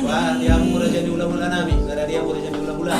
Wah, dia mura jadi ulah-ulah nabi. Karena dia mura jadi ulah-ulah.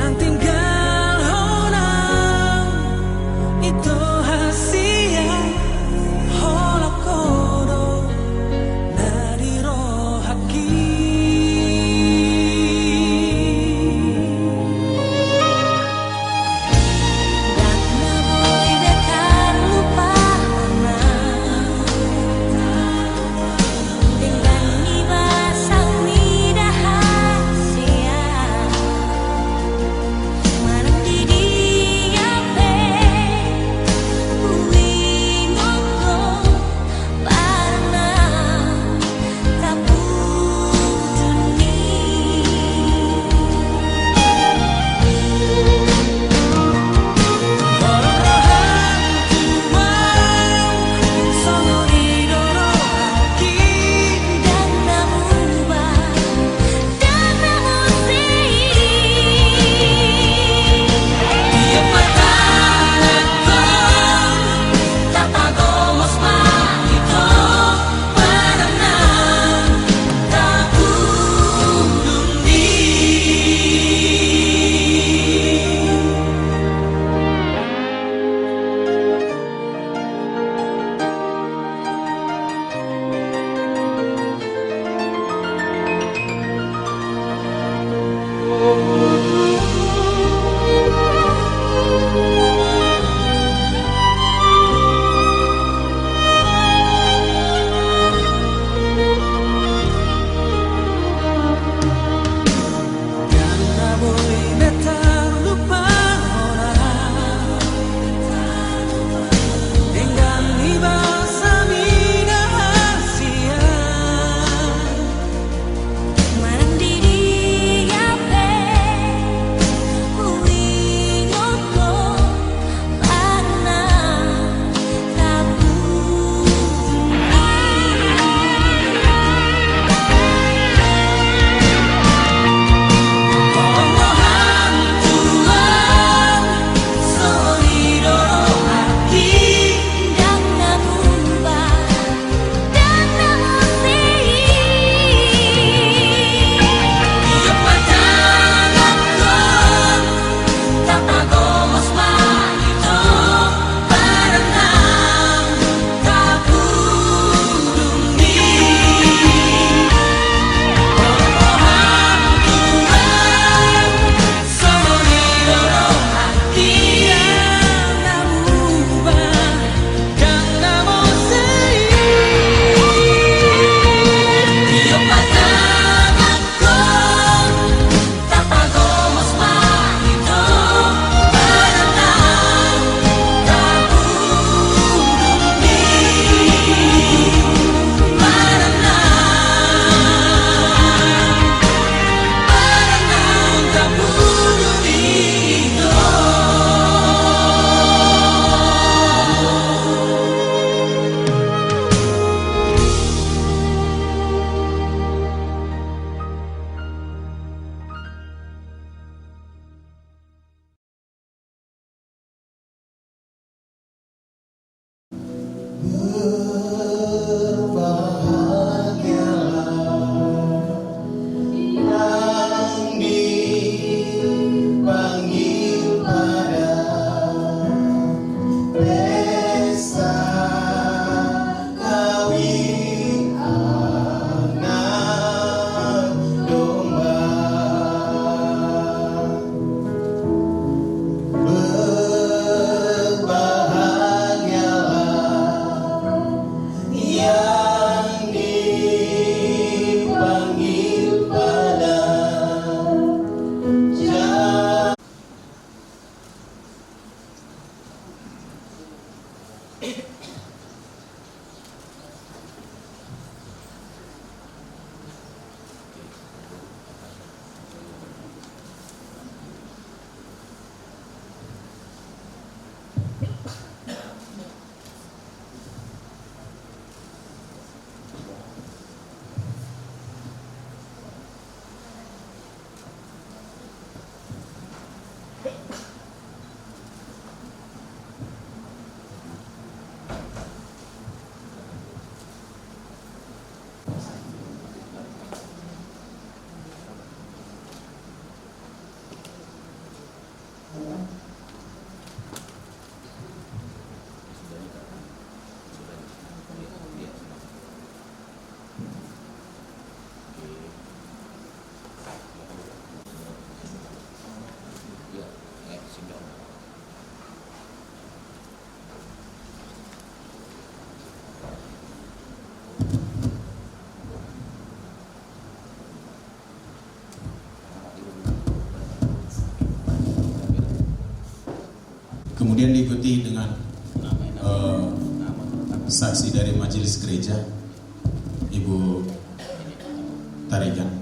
nang tinggal honang ito hasia hola kodo nadirohaki. Kemudian diikuti dengan saksi dari majelis gereja, Ibu Tarikan.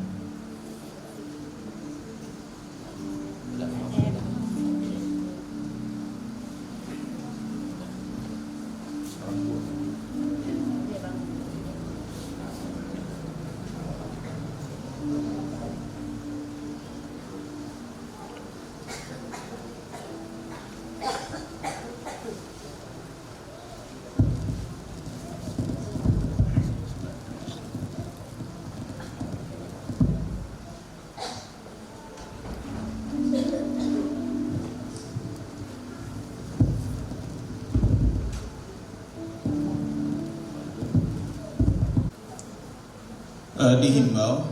Dihimbau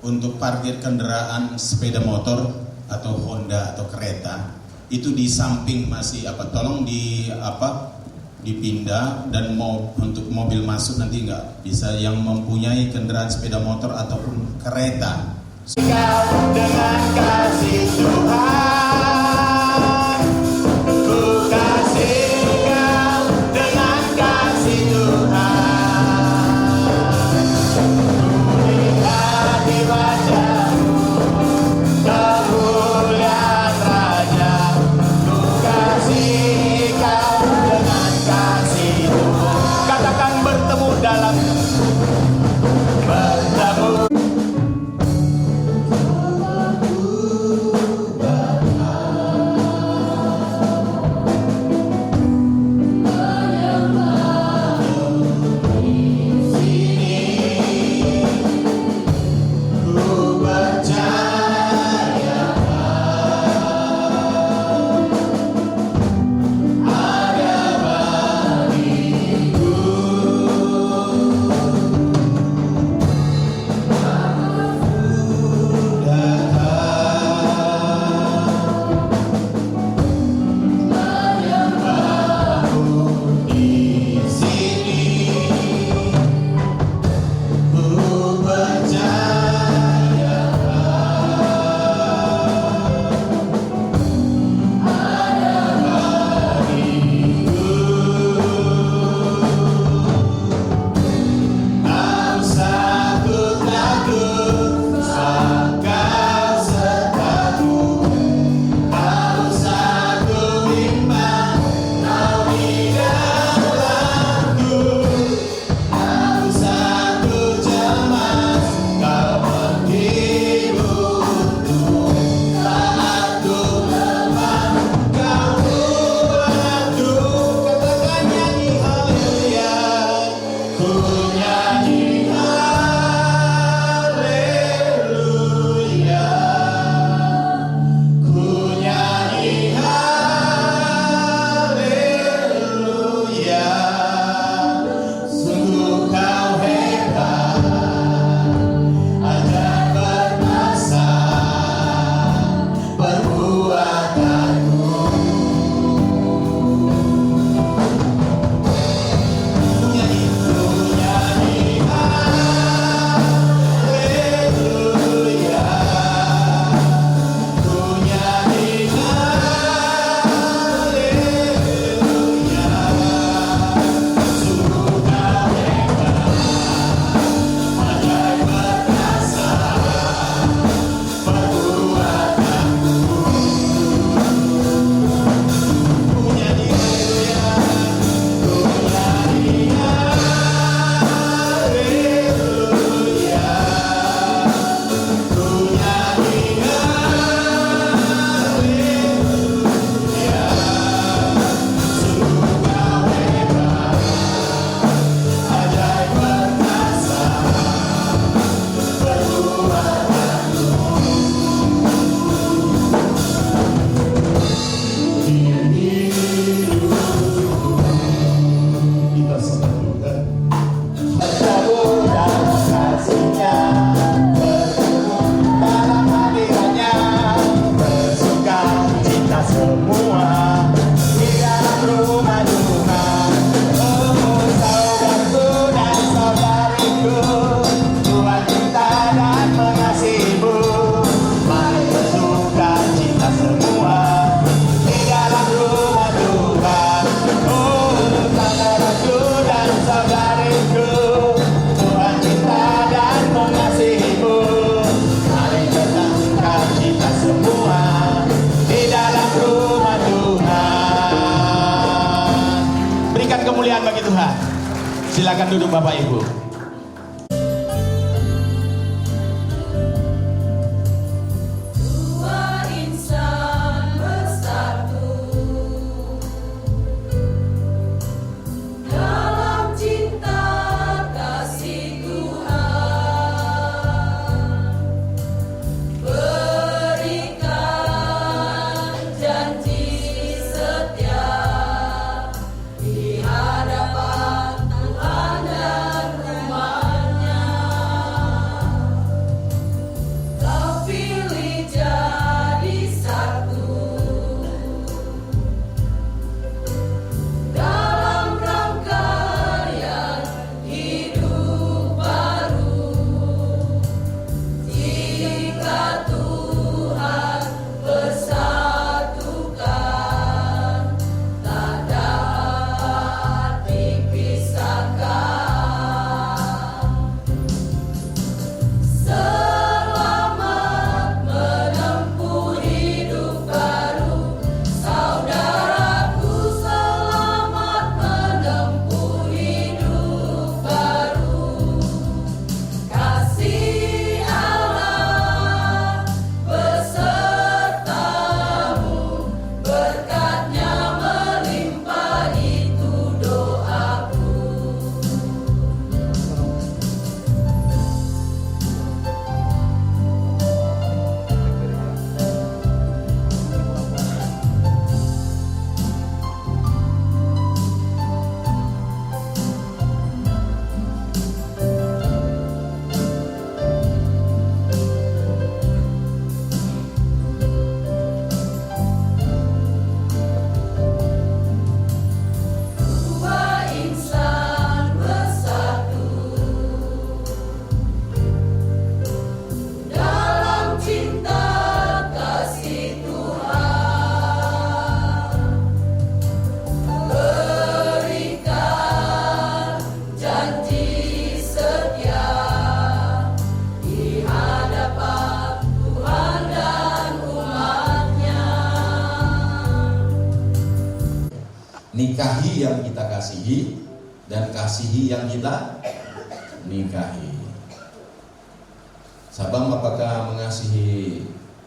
untuk parkir kendaraan sepeda motor atau Honda atau kereta itu di samping masih tolong dipindah, dan untuk mobil masuk nanti nggak bisa, yang mempunyai kendaraan sepeda motor ataupun kereta. Dengan kasih Tuhan, ku kasih kau dengan kasih Tuhan. Bertemu Silakan duduk Bapak Ibu. Dua insan bersatu dalam cinta kasih Tuhan, berikan janji setia di hadapan Tuhan dan umat-Nya. Kau pilih jadi satu dalam rangkaian hidup baru. Jika Tuhan bersatukan, tak dapat dipisahkan. Selamat menempuh hidup baru, saudaraku. Selamat menempuh hidup baru. Kasih Allah besertamu, berkat-Nya melimpah, itu doaku. Dua insan bersatu dalam cinta kasih Tuhan, berikan janji setia di hadapan Tuhan dan umat-Nya. Nikahi yang kita kasihi dan kasihi yang kita nikahi. Sabang apakah mengasihi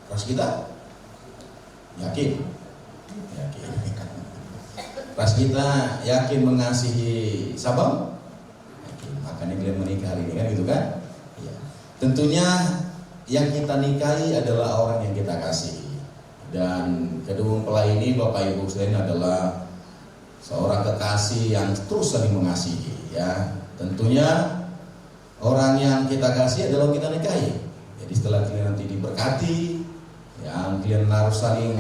ras kita? Yakin? Yakin. Ras kita yakin mengasihi Sabang? Yakin. Makanya kalian menikah hari ini kan gitu kan? Ya. Tentunya yang kita nikahi adalah orang yang kita kasihi. Dan kedua mempelai ini Bapak Ibu sekalian adalah seorang kekasih yang terus saling mengasihi, ya. Tentunya orang yang kita kasih adalah kita nikahi. Jadi setelah kalian nanti diberkati, yang kalian harus saling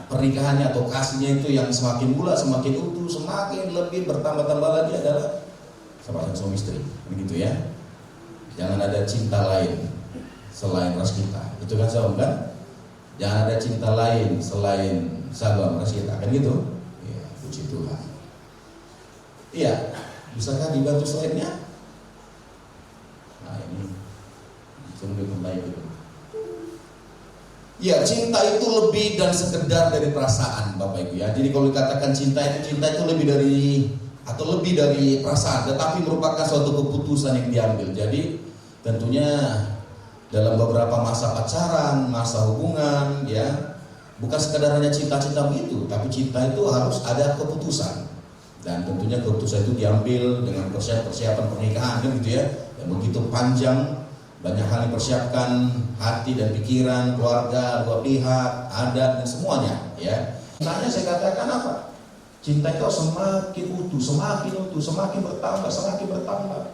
pernikahannya atau kasihnya itu yang semakin bulat, semakin utuh, semakin lebih bertambah-tambah lagi adalah sama suami istri, begitu ya. Jangan ada cinta lain selain ras kita, itu kan sahabat kan? Jangan ada cinta lain selain sahabat ras kita, kan gitu? Ya, puji Tuhan. Iya, bisakah dibantu slide-nya? Nah ini sebelum mulai dulu. Ya, cinta itu lebih dan sekedar dari perasaan, Bapak Ibu ya. Jadi kalau dikatakan cinta itu lebih dari perasaan, tetapi merupakan suatu keputusan yang diambil. Jadi tentunya dalam beberapa masa pacaran, masa hubungan, ya bukan sekedar hanya cinta-cinta begitu, tapi cinta itu harus ada keputusan. Dan tentunya keputusan itu diambil dengan persiapan pernikahan kan gitu ya. Yang begitu panjang, banyak hal yang dipersiapkan, hati dan pikiran, keluarga, dua pihak, adat dan semuanya ya. Sebenarnya saya katakan apa? Cinta itu semakin utuh, semakin bertambah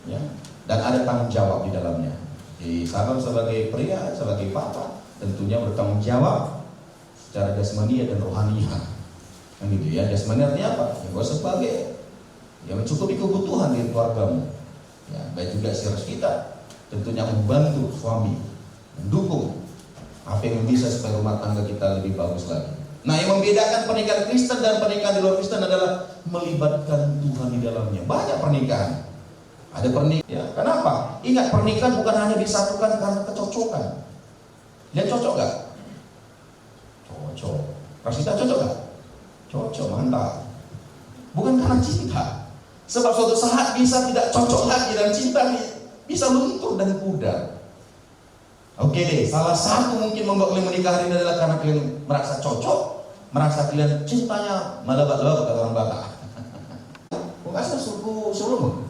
ya. Dan ada tanggung jawab di dalamnya. Di Sabang sebagai pria, sebagai papa, tentunya bertanggung jawab secara jasmani dan rohaniah. Kan gitu ya, jasmani artinya apa? Ya bahwa sebagai yang mencukupi kebutuhan di keluargamu. Ya, baik juga istri kita tentunya membantu suami, mendukung apa yang bisa supaya rumah tangga kita lebih bagus lagi. Nah, yang membedakan pernikahan Kristen dan pernikahan di luar Kristen adalah melibatkan Tuhan di dalamnya. Banyak pernikahan. Ada pernikahan. Ya, kenapa? Ingat, pernikahan bukan hanya disatukan karena kecocokan. Lihat cocok gak? Cocok. Ras kita cocok gak? Cocok, mantap. Bukan karena cinta, Sebab suatu saat bisa tidak cocok lagi dan cinta bisa luntur dan pudar. Oke deh, salah satu mungkin membuat kalian menikah hari ini adalah karena kalian merasa cocok, merasa kalian cintanya melebat-lebat kata orang Batak. Asal suku Solomon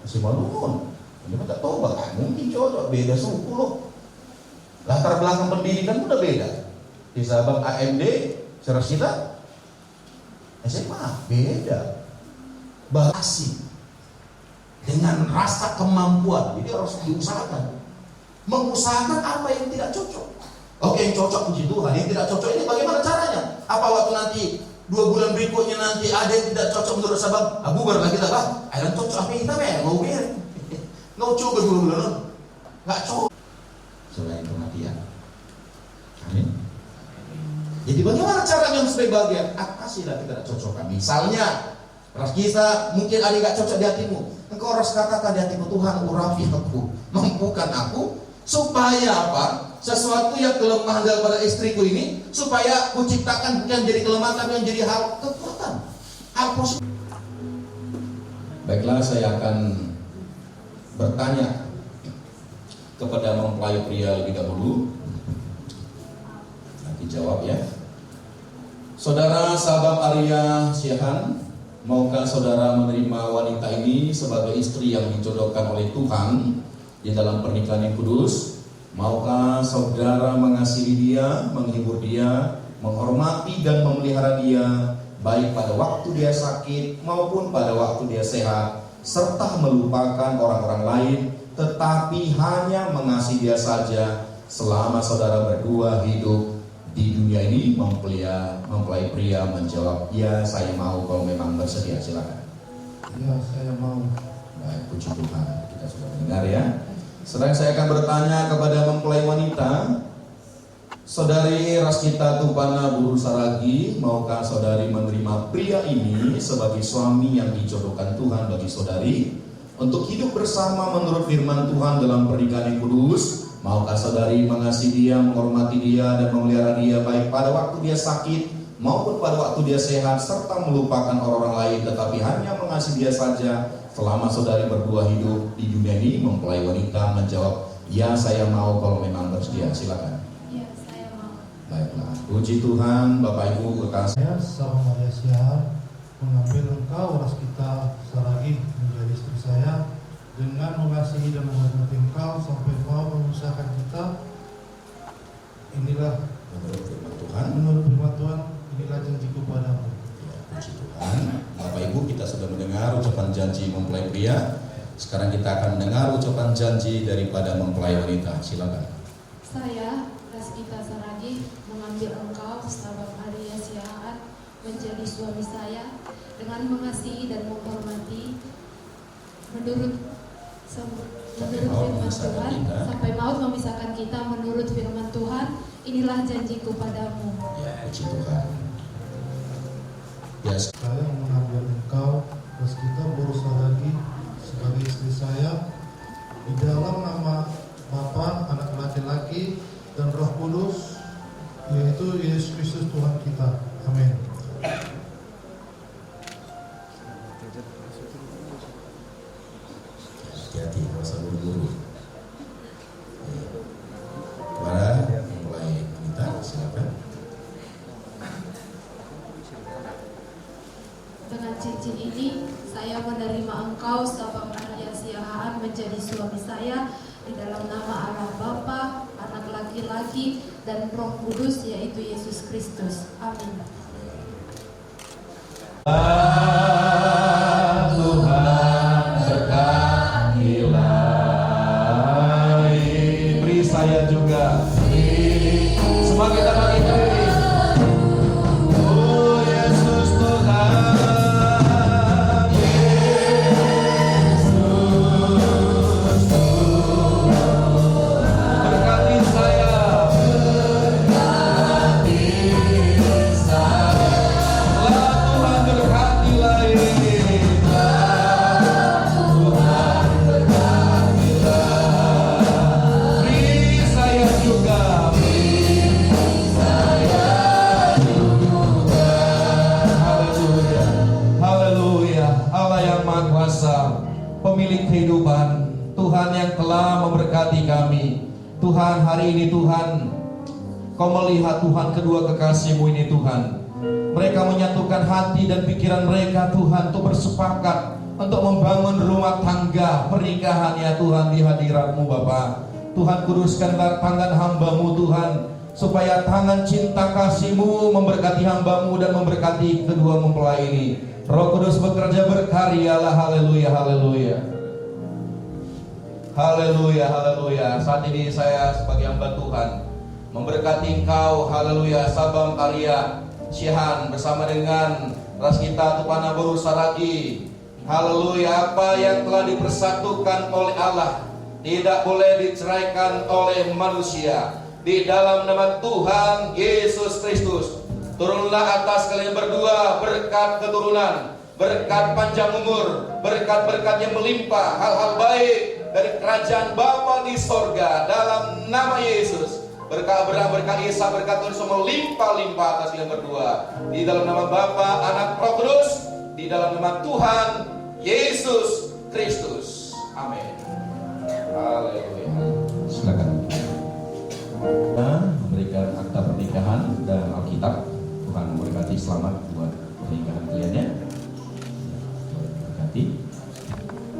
masih Malungun, ini tak tahu bahkan mungkin cocok, beda suku loh. Latar belakang pendidikan pun udah beda. Di Sabang AMD, Serasita, SMA beda. Bahasi dengan rasa kemampuan, jadi harus diusahakan. Mengusahakan apa yang tidak cocok. Oke, yang cocok puji Tuhan, yang tidak cocok ini bagaimana caranya? Apa waktu nanti 2 bulan berikutnya nanti ada yang tidak cocok menurut Sabang, bubar lagi lah bang. Ada cocok apa kita mau biar nggak coba 2 bulan, nggak cocok. Selain kematian. Amin. Jadi bagaimana caranya supaya bagian? Apa sih lah kita tidak cocokkan? Misalnya, ras kita mungkin ada nggak cocok di hatimu. Engkau harus katakan di hatimu, Tuhan urapi aku, mampukan aku, supaya apa? Sesuatu yang kelemahan daripada istriku ini, supaya kuciptakan bukan jadi kelemahan tapi menjadi hal kekuatan, hal positif. Baiklah, saya akan bertanya kepada mempelai pria lebih dahulu. Nanti jawab ya. Saudara Sabam Arya Siahan, maukah saudara menerima wanita ini sebagai istri yang dijodohkan oleh Tuhan di dalam pernikahan yang kudus? Maukah saudara mengasihi dia, menghibur dia, menghormati dan memelihara dia, baik pada waktu dia sakit maupun pada waktu dia sehat, serta melupakan orang-orang lain, tetapi hanya mengasihi dia saja selama saudara berdua hidup di dunia ini? Mempelai pria menjawab, ya saya mau kalau memang bersedia. Silakan. Ya, saya mau. Baik, puji Tuhan, kita sudah mendengar ya. Sekarang saya akan bertanya kepada mempelai wanita, Saudari Raskita Tupana Buru Saragi, maukah saudari menerima pria ini sebagai suami yang dijodohkan Tuhan bagi saudari untuk hidup bersama menurut firman Tuhan dalam pernikahan yang kudus? Maukah saudari mengasihi dia, menghormati dia, dan memelihara dia baik pada waktu dia sakit maupun pada waktu dia sehat, serta melupakan orang-orang lain, tetapi hanya mengasihi dia saja selama saudari berdua hidup di dunia ini? Mempelai wanita menjawab, ya saya mau kalau memang bersedia. Silakan. Ya, saya mau. Baiklah, puji Tuhan. Bapak Ibu kekasih, Saya Sabang Arya Siahan mengambil engkau Raskita Saragi menjadi istri saya dengan mengasihi dan menghormati engkau sampai mau memisahkan kita. Inilah menurut firman Tuhan. menurut firman Tuhan, inilah janjiku padamu. Ya, puji Tuhan. Bapak Ibu, kita sudah mendengar ucapan janji mempelai pria. Sekarang kita akan mendengar ucapan janji daripada mempelai wanita. Silakan. Saya, Raskita Saragi, mengambil engkau, Sabang Arya Siahaan, menjadi suami saya dengan mengasihi dan menghormati menurut firman Tuhan, sampai maut memisahkan kita menurut firman Tuhan. Inilah janjiku padamu. Ya, puji Tuhan. Ya, Saya mengambil engkau Raskita Buru Saragi sebagai istri saya di dalam nama Bapa, Anak laki-laki, dan Roh Kudus, yaitu Yesus Kristus Tuhan kita. Amin. hati-hati, nggak usah buru-buru. Kepada mempelai wanita, silakan. Dengan cincin ini, saya menerima engkau, Sabang Arya Siahaan, menjadi suami saya di dalam nama Allah Bapa, Anak laki-laki, dan Roh Kudus, yaitu Yesus Kristus. Amin. Tuhan berkatilah. Beri saya juga. Semua kita bagi beri. Oh Yesus Tuhan, Yesus Tuhan, berkati saya, berkati saya. Tuhan berkati. kami. Tuhan, hari ini Tuhan, Kau melihat Tuhan kedua kekasih-Mu ini Tuhan. Mereka menyatukan hati dan pikiran mereka Tuhan untuk bersepakat untuk membangun rumah tangga pernikahan ya Tuhan di hadirat-Mu Bapa. Tuhan, kuduskanlah tangan hamba-Mu Tuhan, supaya tangan cinta kasih-Mu memberkati hamba-Mu dan memberkati kedua mempelai ini. Roh Kudus bekerja berkaryalah. Haleluya, haleluya. Haleluya, haleluya. Saat ini saya sebagai hamba Tuhan memberkati engkau, haleluya, Sabam Arya Syihan bersama dengan Raskita Tupana Boru Saragi. Haleluya, apa yang telah dipersatukan oleh Allah tidak boleh diceraikan oleh manusia. Di dalam nama Tuhan Yesus Kristus, turunlah atas kalian berdua berkat keturunan, berkat panjang umur, berkat-berkat yang melimpah, hal-hal baik dari kerajaan Bapa di sorga dalam nama Yesus. Berkat Abraham, berkat Isa, berkat Tuhan semua melimpah-limpah atas kalian berdua. Di dalam nama Bapa, Anak, Roh Kudus, di dalam nama Tuhan Yesus Kristus. Amin. Haleluya. Silakan. Kita memberikan akta pernikahan dan Alkitab. Tuhan memberkati, selamat buat pernikahan kalian ya. Berkati.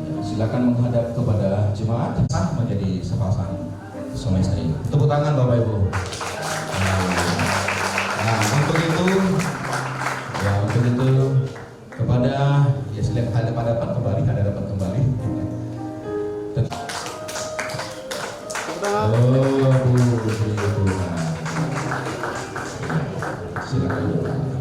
Ya, silakan menghadap kepada jemaat sah menjadi sepasang suami istri. Tepuk tangan Bapak Ibu. Nah, untuk itu kepada ya silakan hadapan kembali. Silakan.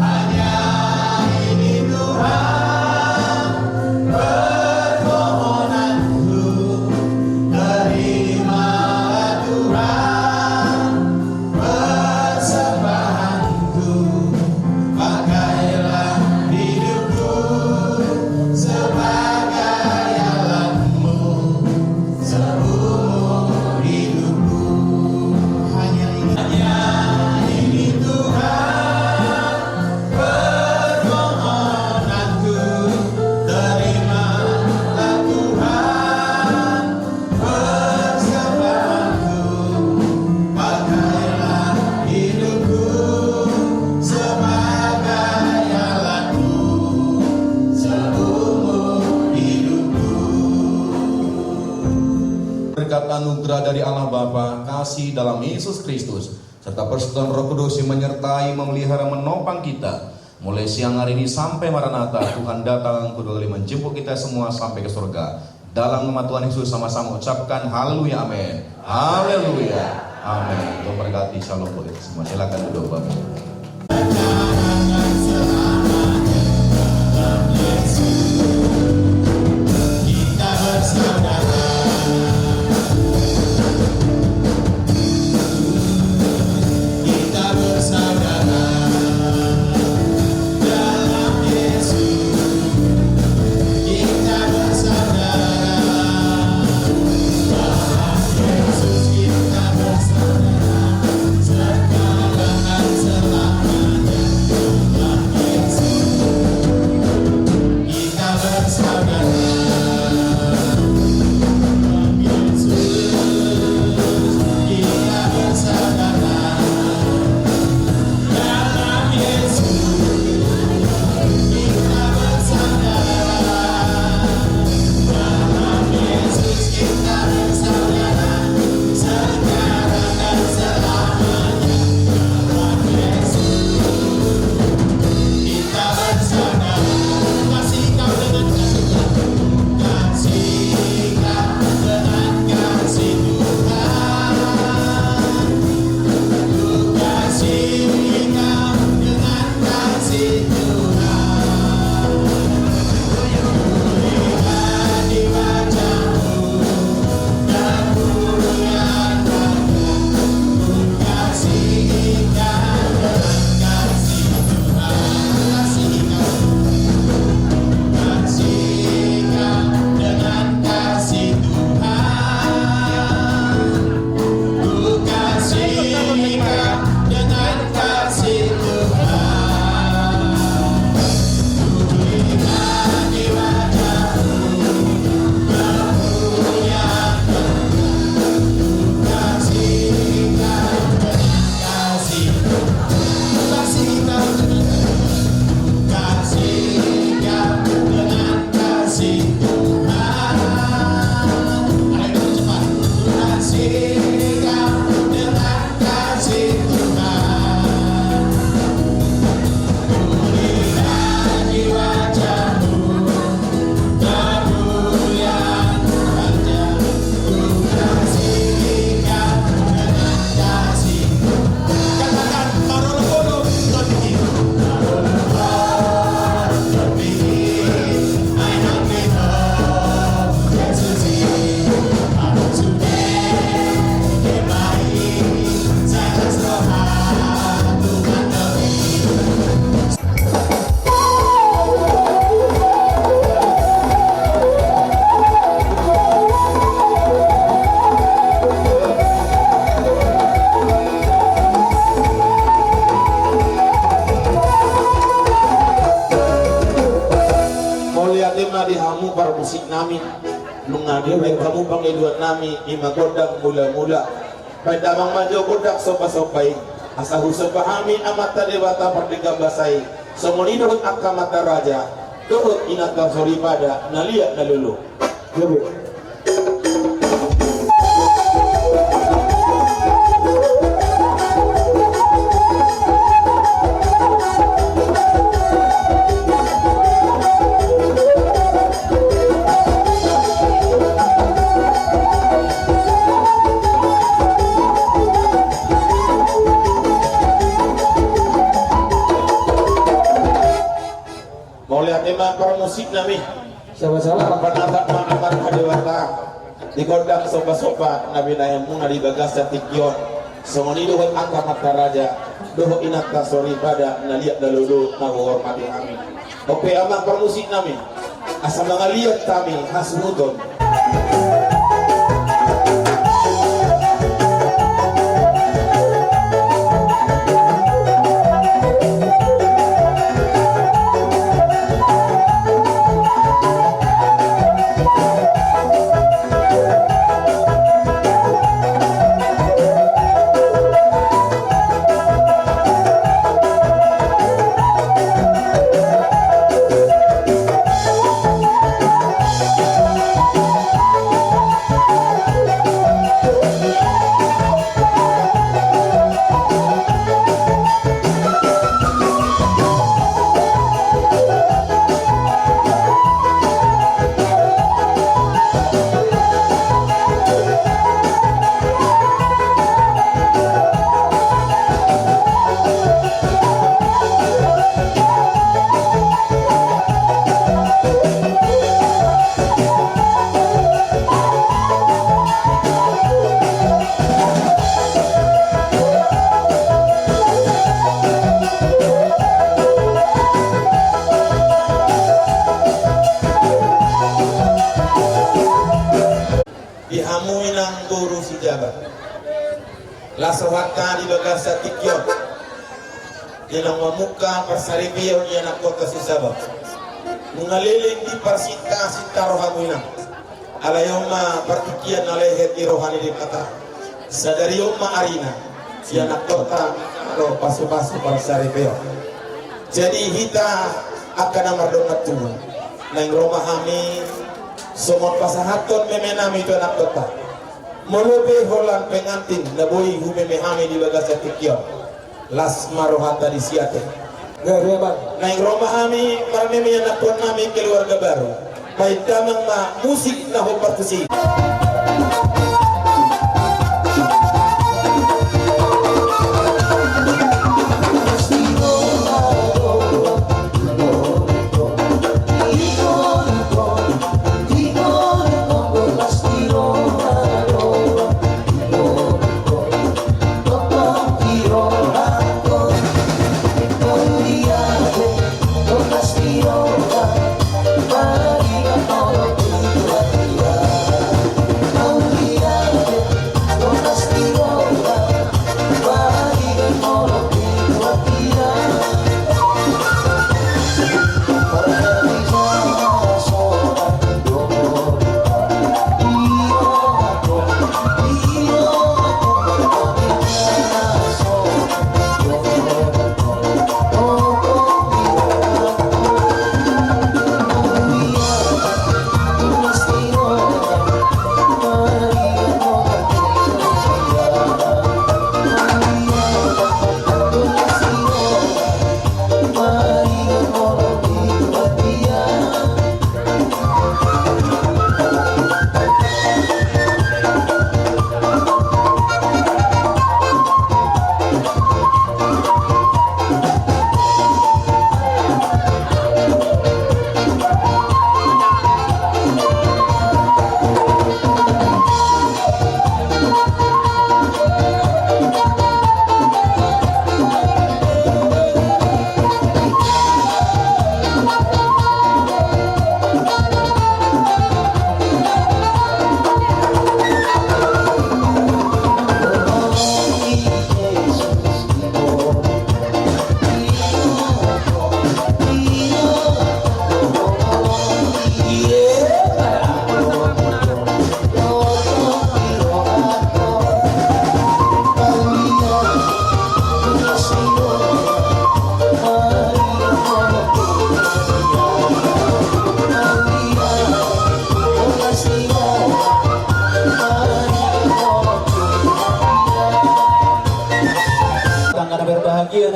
Hanya ini Tuhan berbohong. anugerah dari Allah Bapa, kasih dalam Yesus Kristus, serta persekutuan Roh Kudus yang menyertai, memelihara, menopang kita mulai siang hari ini sampai Maranatha. Tuhan datang kedua kali menjemput kita semua sampai ke surga. Dalam nama Tuhan Yesus sama-sama ucapkan haleluya, amin. Haleluya, amin. Tuhan berkati, shalom buat kita semua. Silakan duduk Bapak. Kita bersaudara, kita bersaudara dalam Yesus. Kita bersaudara dalam Yesus. Kita bersaudara sekarang selamanya dalam Yesus. Kita bersaudara dalam Yesus. Kita bersaudara dalam Yesus. Kita bersaudara dalam Yesus. Kita bersaudara sekarang dan selamanya dalam Yesus. Kita bersaudara. Kasih kau dengan kasih kau dengan kasih Tuhan. Ku kasih kau dengan kasih Tuhan. Lihat di wajahmu kemuliaan Bapa. Ku kasih kau dengan kasih Tuhan. Kasih kau dengan kasih Tuhan. Ku kasih kau dengan kasih Tuhan. Ku lihat di wajahmu kemuliaan Bapa. Ku kasih kau dengan kasih Tuhan. Kasih kau dengan kasih Tuhan. Ayo cepat. Kasih kau dengan kasih Tuhan. Kulihat di wajahmu kemuliaan Raja. Ku kasih kau dengan kasih Tuhan. Katakan taruh legono lebih. Taruh legono lebih. I know we know Jesus is our today. Kembali saya selalu Tuhan lebih. Mulia tema di hamu para musik nami nungadi baik kamu pangiduan nami ima godak mula-mula baik damang maju godak sopa-sopai asa huso pahami amata dewata pertiga basai somoni dohut akamata raja dohut inaka sori pada nalia nalulu Yobe. Mulia tema para musik nami sama-sama penata makaman hadewata di kodang sopa-sopa nabi naemu nadi bagas tikion somoni dohut angka mata raja dohut inata sori pada naliak dalulu nahu hormati kami ope amang para musik nami asal mangaliat kami hasmuton. minang buru si jabat lasohata di bagasa tikyon ilang mamuka parsaribiyo niya na kota si sabab mungaliling di parsinta sinta rohamuina alayoma partikian alehet di rohani di kata sadariyoma arina siya na kota atau pasu-pasu parsaribiyo. Jadi kita akan amardonat tuh nang rumah kami somot pasahaton memenami itu anak kota melubi holan pengantin naboi humeme kami di bagasa tikyo las marohata di siate nang rumah kami marmeme anak kota kami keluarga baru baik damang ma musik na ho partisi.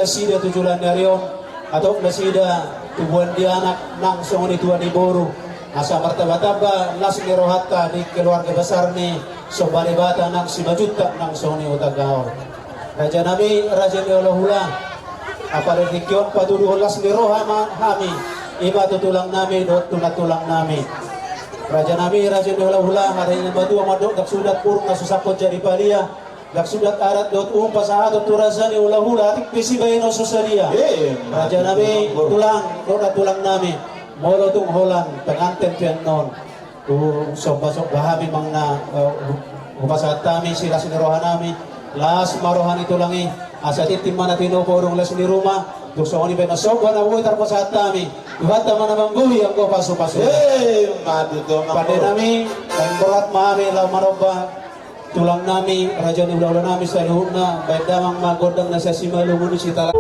Nasida tujulan darion atau nasida tubuhan di anak nang songon tuan di boru asa martabataba nas ni rohatta di keluarga besar ni sobari bata nang 5 juta nang songon utagaw raja nabi raja ni Allahula apa rekion patuduh las ni rohama kami iba tutulang nami dot tunatulang nami raja nabi raja ni Allahula hari ini batu amadok dak sudat purung nasusapot jadi palia dak sudat arat dot pasahat turazani ulahula tik pisi bayno susaria raja nabi tulang dot tulang nami molo tung holan penganten pianon tu sok bahami mangna pasahat kami sila sinirohan nami las marohan itu langi asati timana tino porong las di rumah duk songoni bena soba na buhay tarpa sahat kami tuhat naman namang buhi ang ko paso-paso madu to pada nami ang berat mami la maroba tulang nami raja ni ulah nami sa luhuna baik damang magodang na sa simalungun si tala.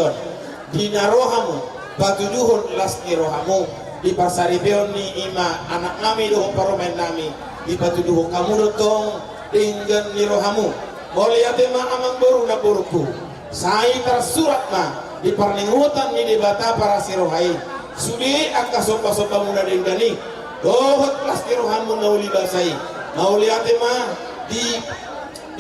Tikion di narohamu batu duhun las ni rohamu di pasari beon ni ima anak nami dohong paromen nami di batu duhun kamu dotong dengan ni rohamu boleh ma amang boru na boruku sai tersurat ma di parningutan ni di bata para sirohai sudi angka sopa-sopa muda dengani dohot las ni rohamu nauli basai nauli ma di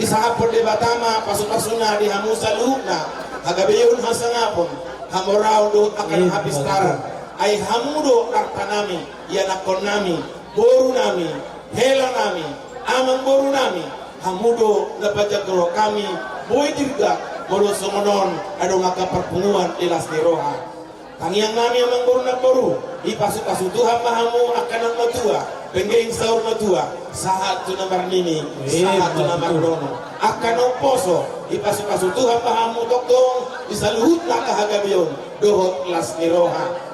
saat perdebatama pasuna di hamu saluna hagabeun hasangapon hamorau do akan habis taran ai hamudo kartanami yanakon nami boru nami hela nami amang boru nami hamudo nabaca gero kami boy dirga bodo somonon ado ngaka perpunguan ilas diroha tangiang nami amang boru na boru ipasuk-pasuk Tuhan mahamu akan ang matua pengging sahur matua saat tu namar nini saat tu namar dono akan ang poso ipasuk-pasuk Tuhan mahamu toktong isaluhut na kahagabiyon dohot las diroha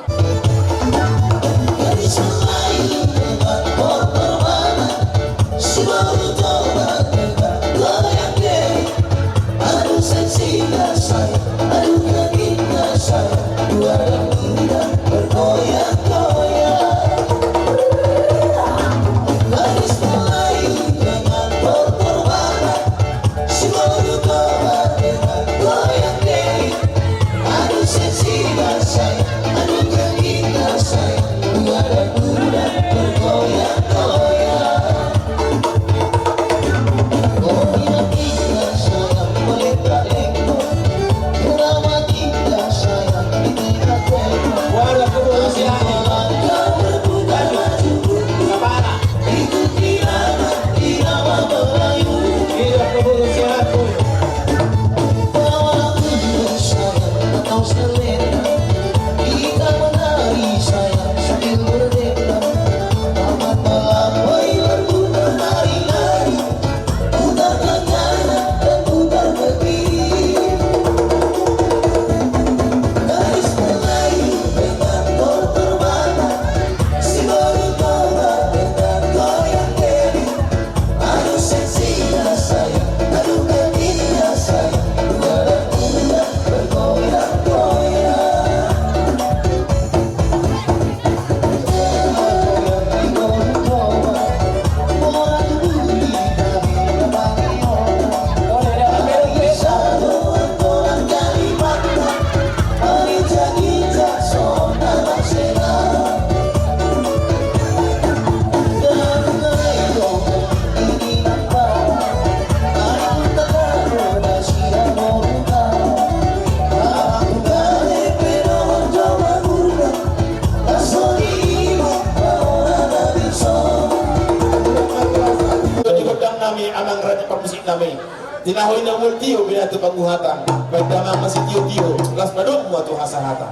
tinahoy na multiyo binatu panguhatan pagdamang masih tiyo-tiyo las padok mo ato hasahata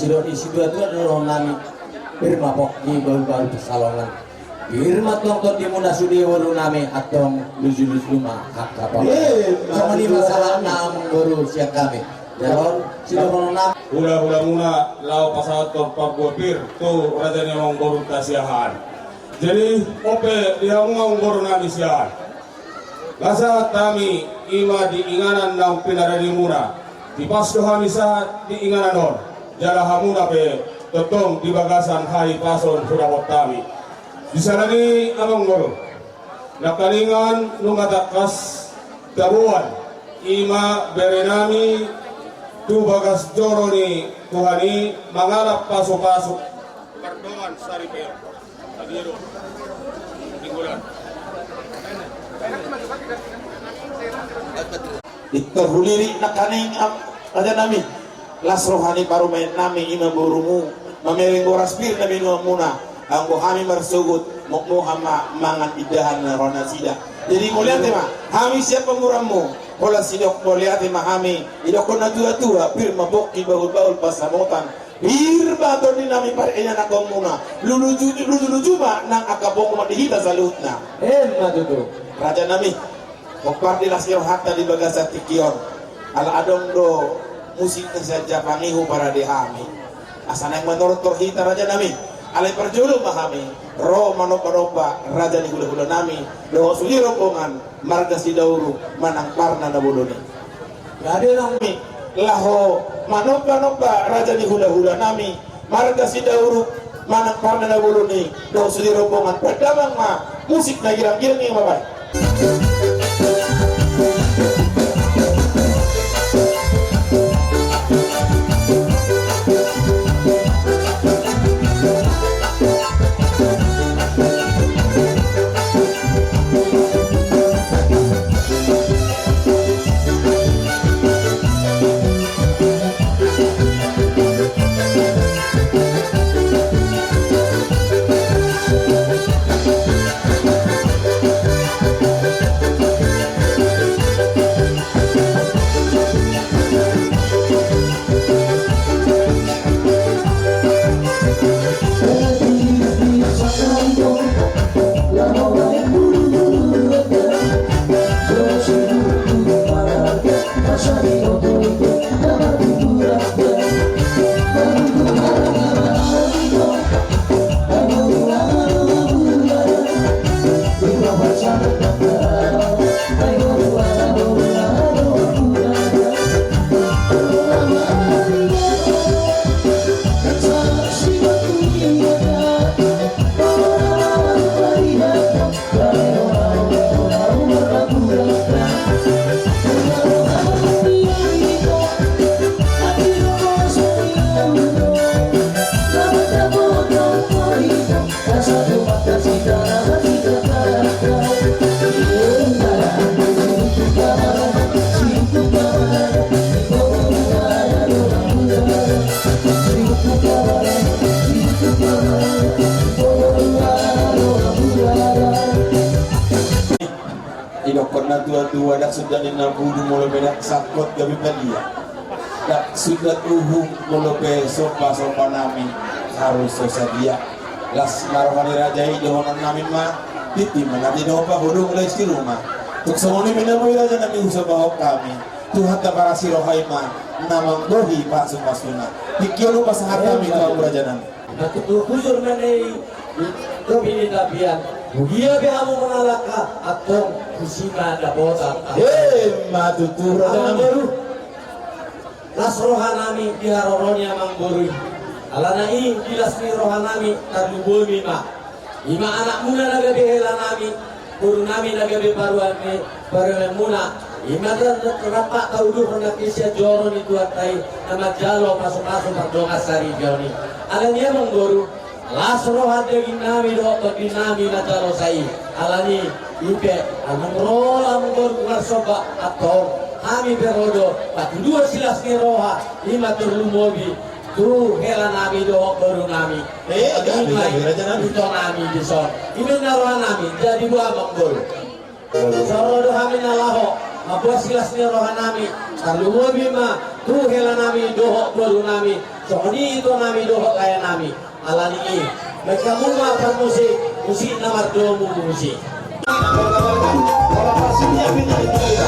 sidoni sidua tu adalah nami firma pokki baru-baru pesalongan firma tongkot di muna sudi waru nami atong lujulus luma hak kapal sama ni masalah na mengguru siang kami jalan sidoni nami Hula-hula muna lau pasawat kompak gopir tu rajanya mengguru tasiahan. Jadi ope dia mengguru nami siahan. Lasa kami ima di inganan nang pinarani muna. Di pasto kami saat di inganan on. Jala hamuna pe totong di bagasan hari pason sudah kami. Di sana ni amang guru. Nakalingan numatakas tabuan ima berenami tu bagas joro ni Tuhani mangarap pasok-pasok pardongan saripir agiro minggulan Diterhuliri nakaning ada nami las rohani paru main nami ima burumu mamering goras bir nami muna ang kami marsugut mukmu hama mangan idahan rona sida. Jadi mulia tema kami siapa muramu pola sidok mulia tema kami idok na tua bir mabok baul pasamotan bir bato ni nami parenya na komuna luluju ba nang akabong madihita salutna matutu raja nami Kopar di lasir hatta di bagasa tikion ala adong do musik saja pangihu para dehami asana yang menurut terhita raja nami alai perjulu mahami roh manopa raja ni hula-hula nami do suli rombongan marga si dauru manang parna na buluni gade nami laho manopa raja ni hula-hula nami marga si dauru manang parna na buluni do suli rombongan perdamang ma musik na girang-girang yang mabai. Pernah tua-tua dak sudah dinabudu mulai benak sakot gabi pelia dak sudah uhung mulai sopa nami harus sesadia las marohani rajai dohonan nami ma titi menati dopa bodoh mulai di rumah tuk semoni menemui raja nami usah bawa kami Tuhan para sirohaima namang dohi pak supasuna dikiolu pasangan kami kau raja nami Betul khusus mengenai kebini tabian. Dia kamu mengalahkan atau kusima ada bosan. Matutur raja baru. Las rohanami diharoronya manggurui. Alanai dilasmi rohanami tarlubumi ma. Ima anak muda naga behelanami. Guru nami naga bebaruanmi baru muna. Ima terdapat kauduh hendak isya joron itu atai nama jalo masuk-masuk berdonga sari joni. Alanya mengguru las roha daging nami dokter dinami na jalo sai. Alani ipe almrola mengguru ngarsoba atau kami berodo patu dua silas ni roha lima terlumobi tu hela nami doh baru nami. Itu nami dison. Ini naroha nami jadi buah mengguru. Sorodo kami nalaho. Mabuah silas ni roha nami, tarlumobi ma, tu hela nami, dohok baru nami, So ini itu nami dohok kaya nami alani ini. Mereka muma per musik nomor 2 musik. Kalau pastinya pindah itu ya.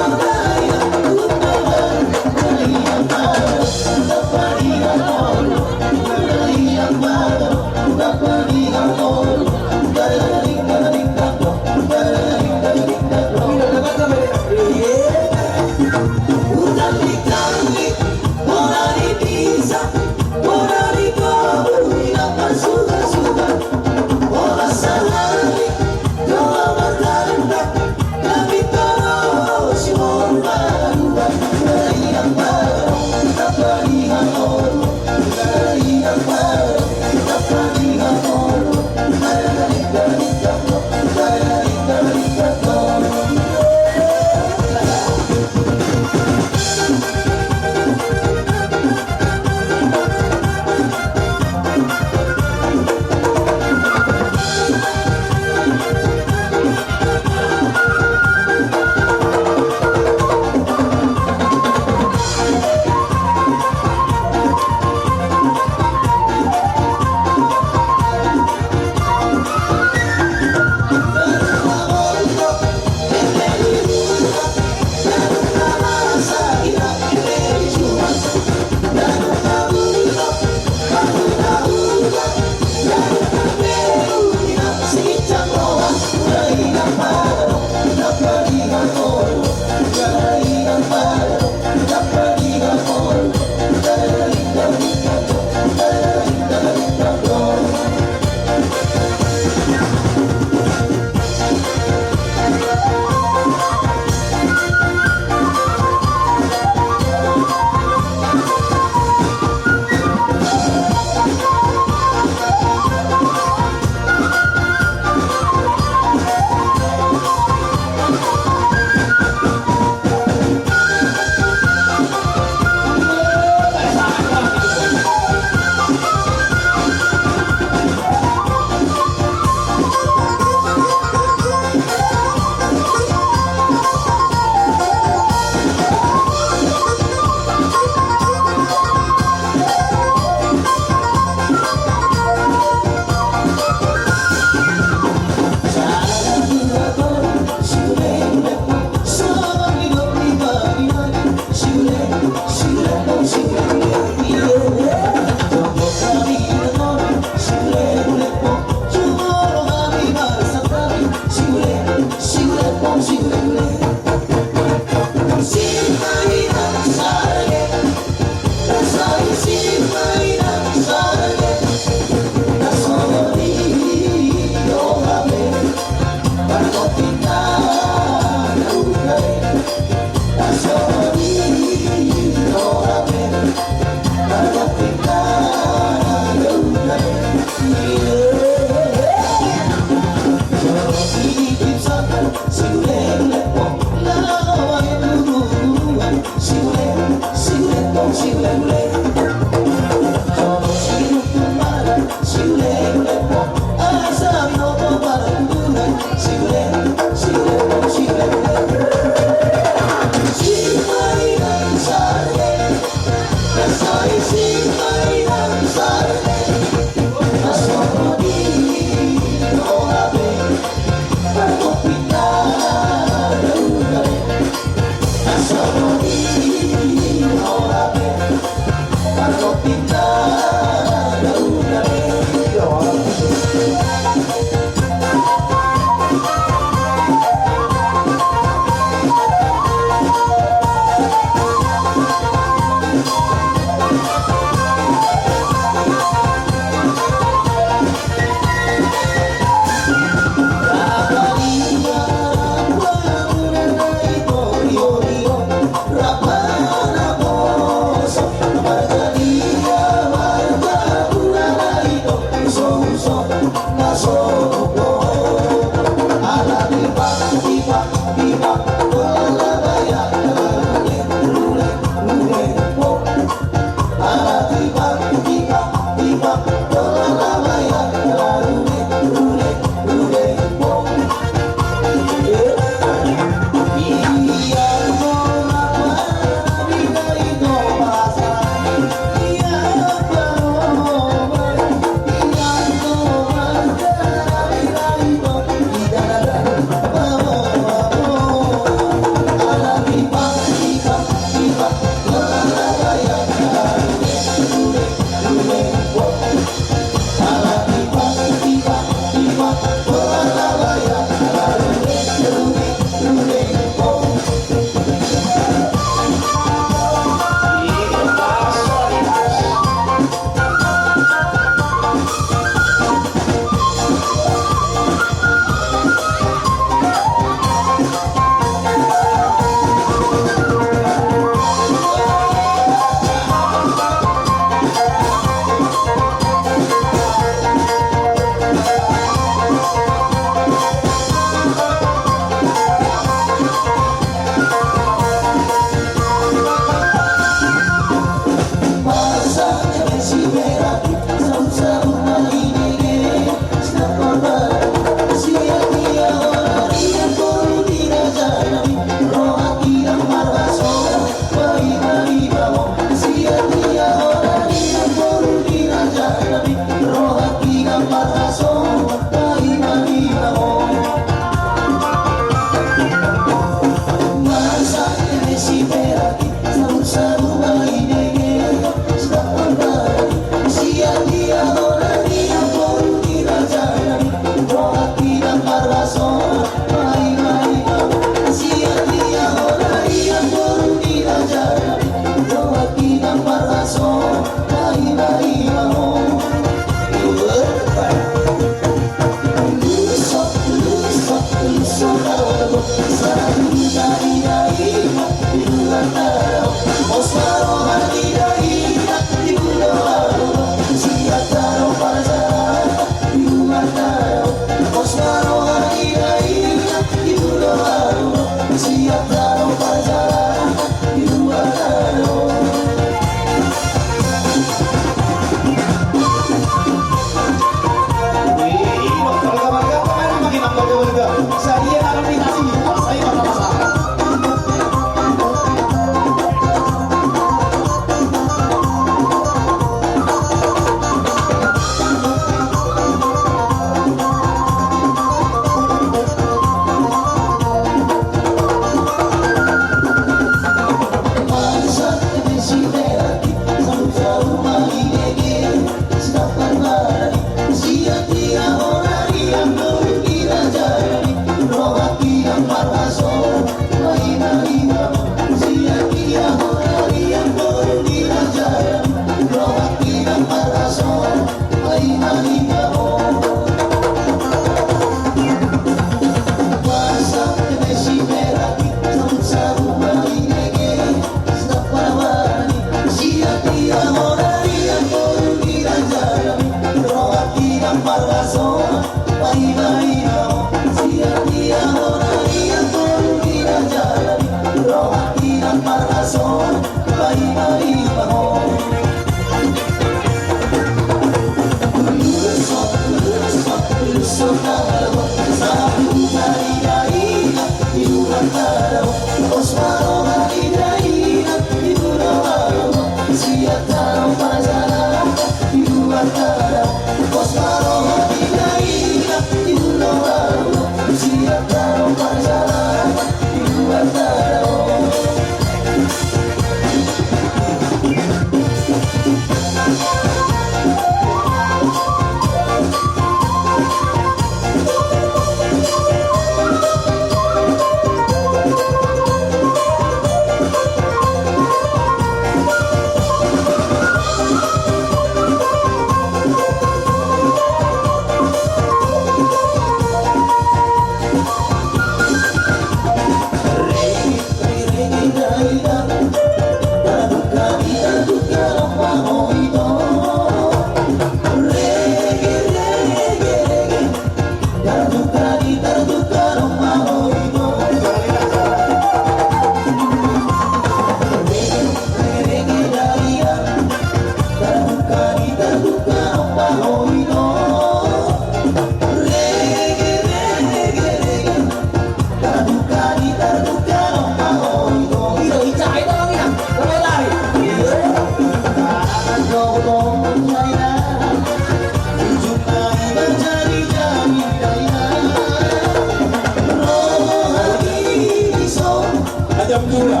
Jam pula.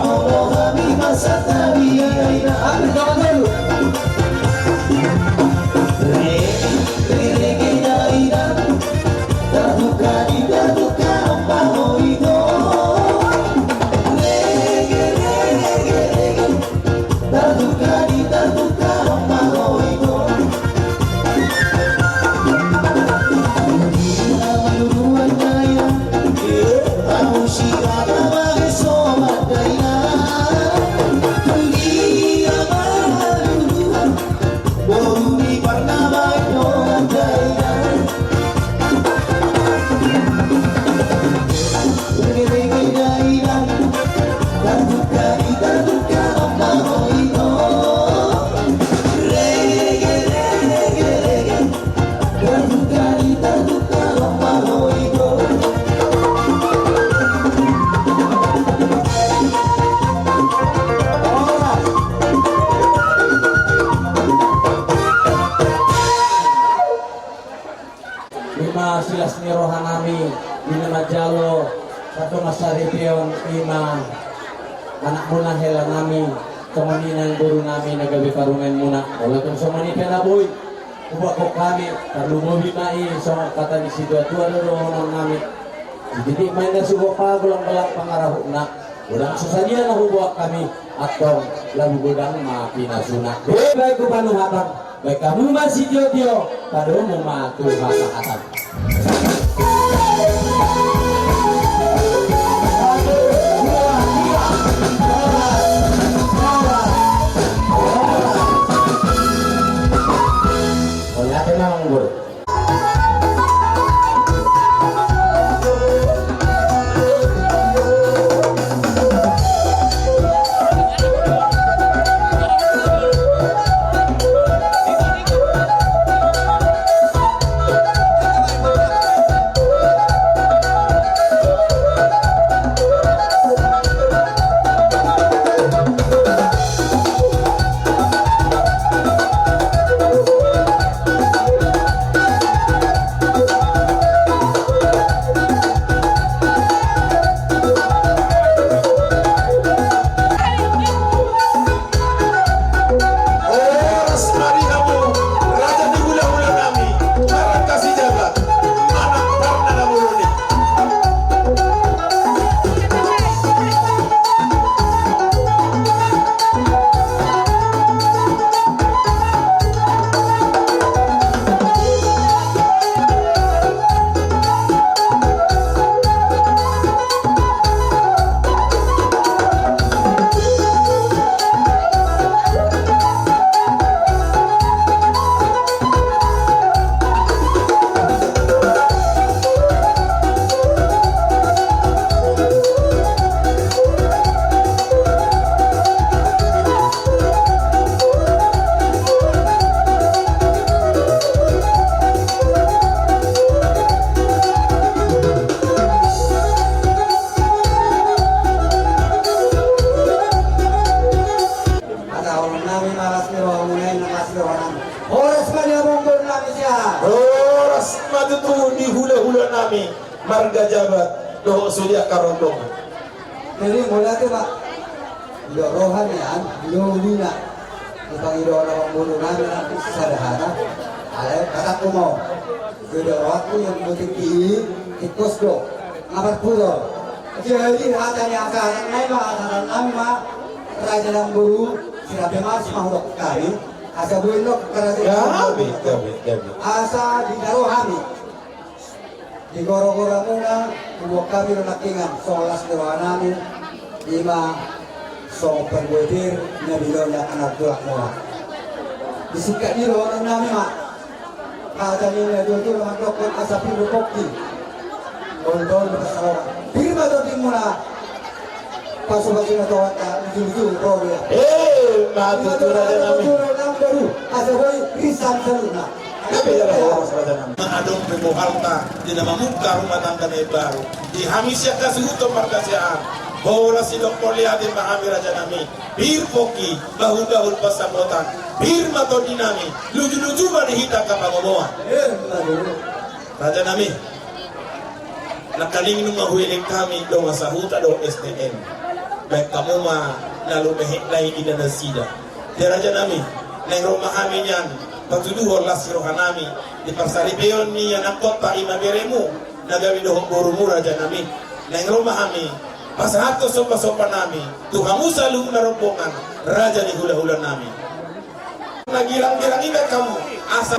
Lima silas ni rohanami, lima majalo, satu masari pion, lima anak muna hela nami, kemudian guru nami nagabi karungan muna. Walaupun semua ni penaboy, ubah ko kami, perlu mobi mai, sama kata ni si dua rohanam nami. Jadi main na subuh pagulang balak pangarahuk na, ulang susahnya na hubak kami atau lalu gudang mapinasuna. Baik ko panuhatang. Baik kamu masih dio pada umum matu bahasa atas. Oleh tenang bro. Marga jabat doh sudia karondong. Jadi mulai tu pak, do rohanian, do lina, tentang do orang bunuh nabi nanti sederhana. Ada kata kumau, do rohku yang bertinggi, ikut do, ngabar pulau. Jadi hati yang saya naik mah, kami mah raja dan guru sudah bemas mahu kami, asa buinok kerajaan. Asa di rohani. Di goro-goro muna, tubuh kami nakingan, 11 namin, 5 song pengwedir, nabilonya anak tulak mula. Disikat di rohani namin mak, kata nila dulu naman dokon asapi rupokti, Bondol bersalah. Firma to dimula. Pasu-pasu na tawata ujung-ujung roh ya. Matutu Raja Nami. Baru asa boy risan saluna. Tapi dalam orang Raja Nami. Adong pemohalta di nama muka rumah tangga baru. Di hamisya kasih hukum markasiaan. Bola sidok mulia di mahami Raja Nami. Bir poki bahul-bahul pasamotan. Bir mato dinami. Luju-luju bani hita kapangomoan. Raja Nami. Nakaling nung mahuiling kami do masahuta do STN. Baik kamu mah lalu mehek lain di dana sida. Di Raja Nami. Neng rumah kami yang patuduh Allah sirohanami. Di parsari beyon ni yang kota ima beremu. Nagawi dohong borumu Raja Nami. Neng rumah kami. Pasahato sopa-sopa nami. Tuhamu selalu narombongan. Raja di hula-hula nami. Nagilang-gilang iba kamu. Asa.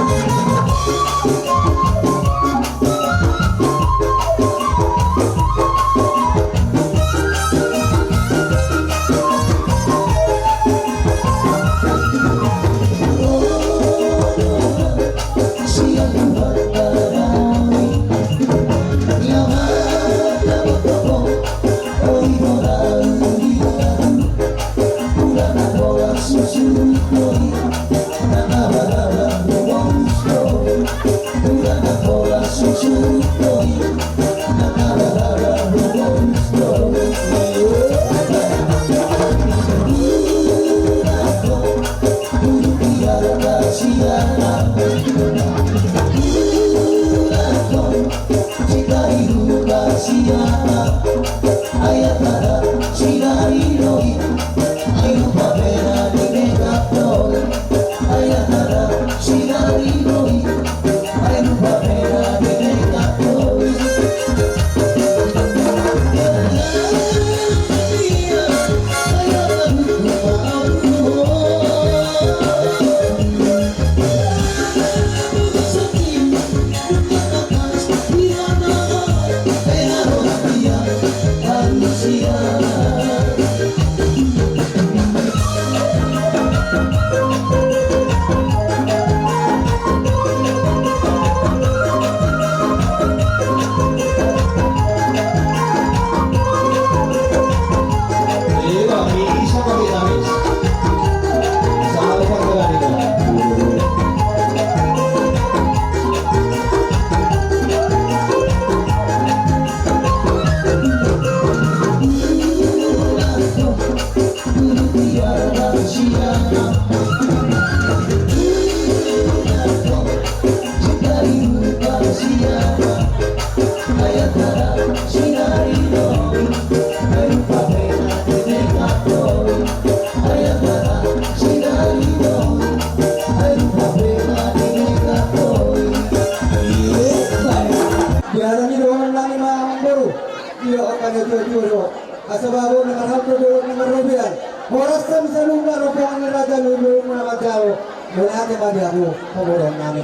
Asababo na marahapro doon na marubian. Morasan sa lugar o kung ang raja lulong mga magkao. Mula ate ba niya ako pamurong namin.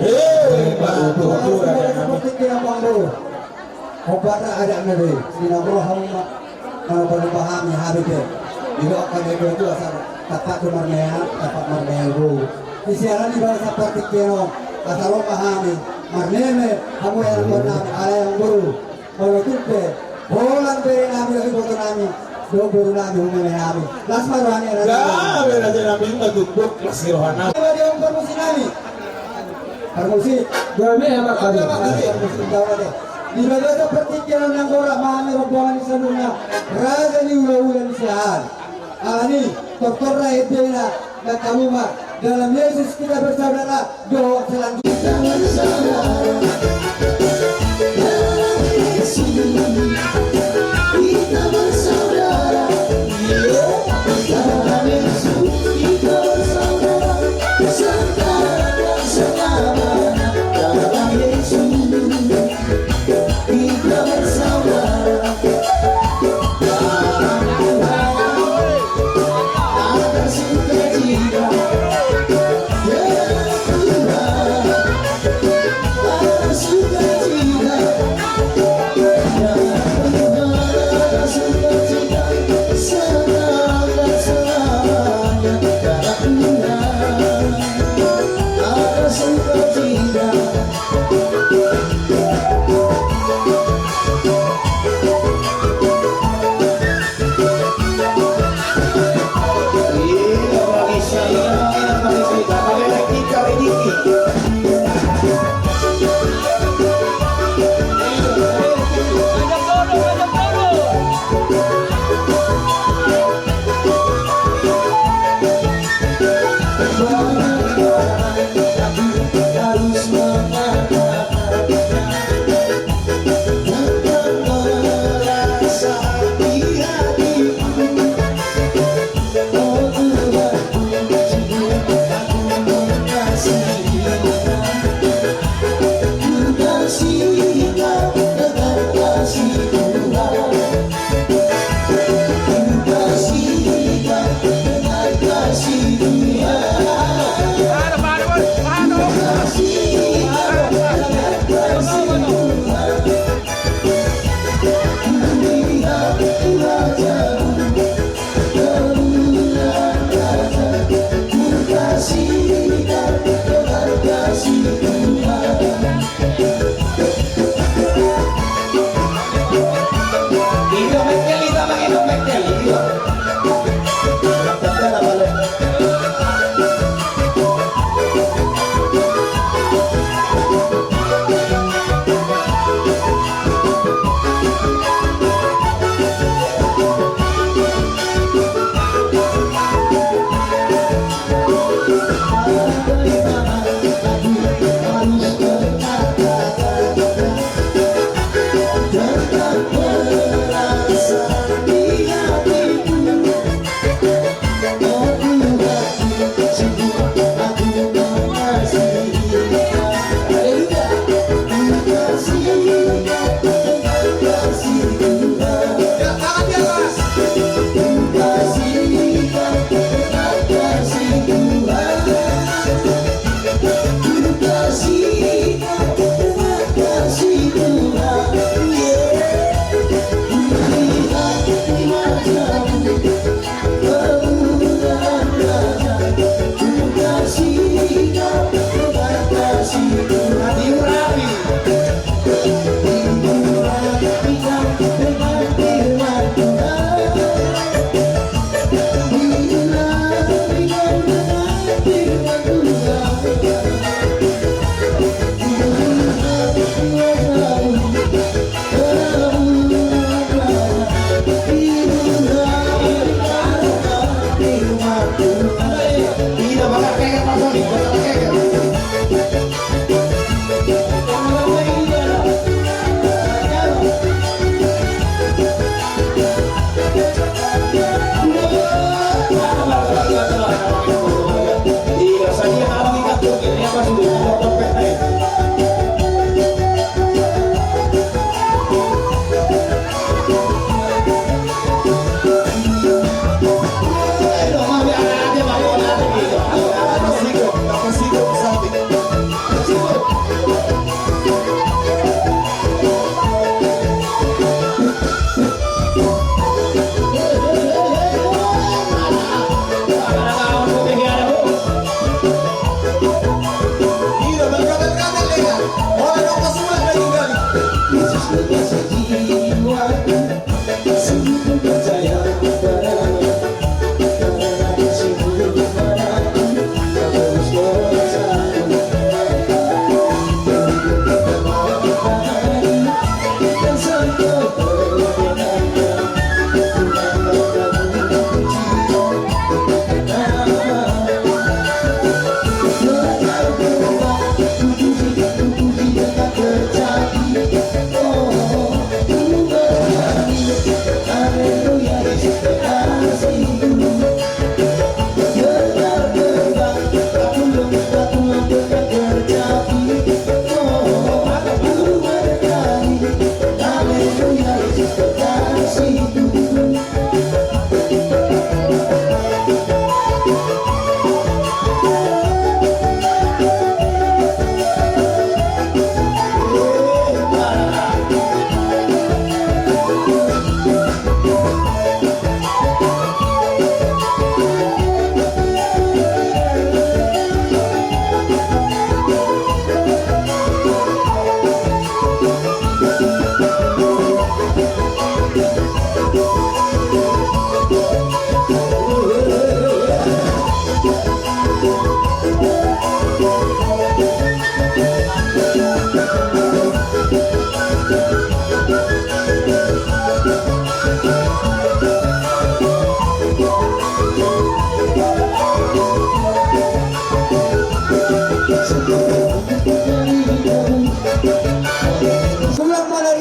Seperti kinapang bro. Kung bata ada na rin. Sinabrohang panupahami hari ke. Dilo akan itu asal tapak marmea, tapak marmea bro. Isiaran di bawah seperti kino. Asal pahami. Marmeme, kamu yang namin ala yang bro. Malutuk ke. Bolang beri namin lagi foto namin. Do buru namin humay namin. Las maruhan yan. Gawe Raja Nami nagugok masih rohana. Diba di ang permusi namin? Permusi. Gawe apa kali? Permusi gawe deh. Di baga seperti jalan yang borak mahami rombongan di sana. Raja ni ulah-ulah siahan. Alani, doktor Rahid Dena dan Kaluma. Dalam Yesus kita bersaudara. Doa selanjutnya. Kita bersaudara, dalam Yesus kita bersaudara, sekarang dan selamanya. Dalam Yesus kita bersaudara. Ada sukacita, ada sukacita.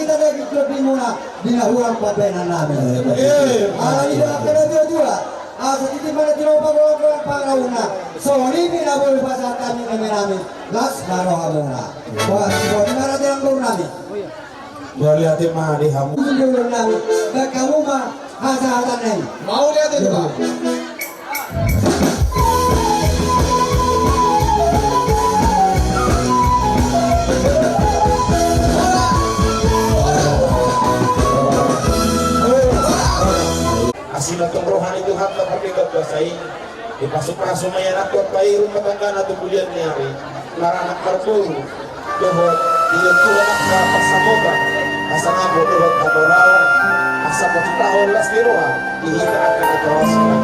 kita lagi lebih muna dinahurang pabenan namin. Ini akan ada dua. Titi mana tiropa golong pangauna. So ini pinabol pasal kami namin. Las baru hamuna. Wah, di mana jalan golong namin? Boleh hati mah di hamu. Golong namin. Kamu mah hasa-hasa nih. Mau lihat itu Pak? Asilatong rohani Tuhan tak perlu kuasai. Ipasok-pasok na yan ako at pairong matangga na tumulian niya rin. Laranak karburo. Dohot, iyon tuwa na kapasamoga. Asa nga mo dohot katorao. Asa mo kitahon las niroha. Ihita akan atawasila.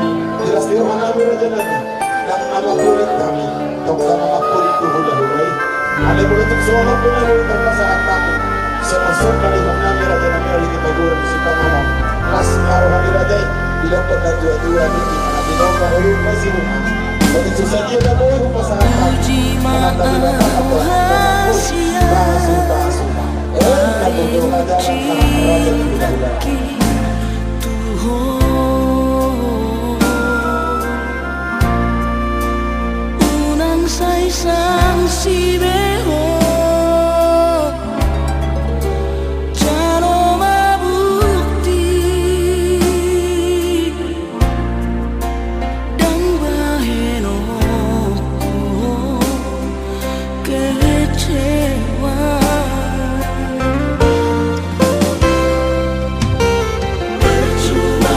Ilas niroha namin na dyan namin. Nang mamakulit kami. Tong ka mamakulit tuhula-hulay. Alam mo itong suwalang pinalulit ang pasaan namin. Sa masok kalihong namin na dyan namin aliti pagurang si Pangamang. Mas araw nila dyan. Bilang ko na dua-dua niti. Pinong kahulong na si Bunga. Bagit susadya na mo yung pasahan kami. Manatali na pagkakasya. Baso-baso. Natutulong na dyan ang nakakaraja ng pinagulay. Unang sa isang sibeho. Percuma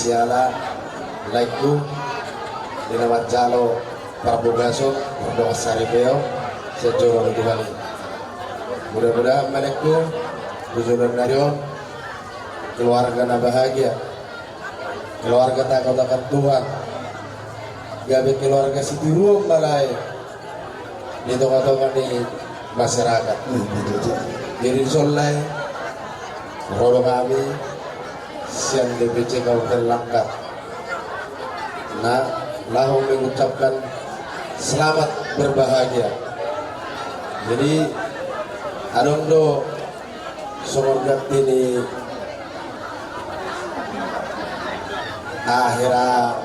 siala laiku dinamat jalo parbogaso berdoa saripeo sejauh itu kali. Mudah-mudahan malaiku tujuan narion keluarga na bahagia, keluarga takut akan Tuhan, gabe keluarga sitiruang balai di tengah-tengah di masyarakat. Jadi solai rodo kami siang DPC Kabupaten Langkat. Nah, lahong mengucapkan selamat berbahagia. Jadi adong do sumurgat ini akhirnya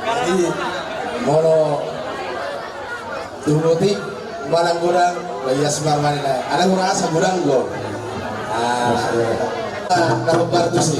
jadi mono tumuti malang gurang bayas marmanila ada gurang asa gurang go kabar tu sih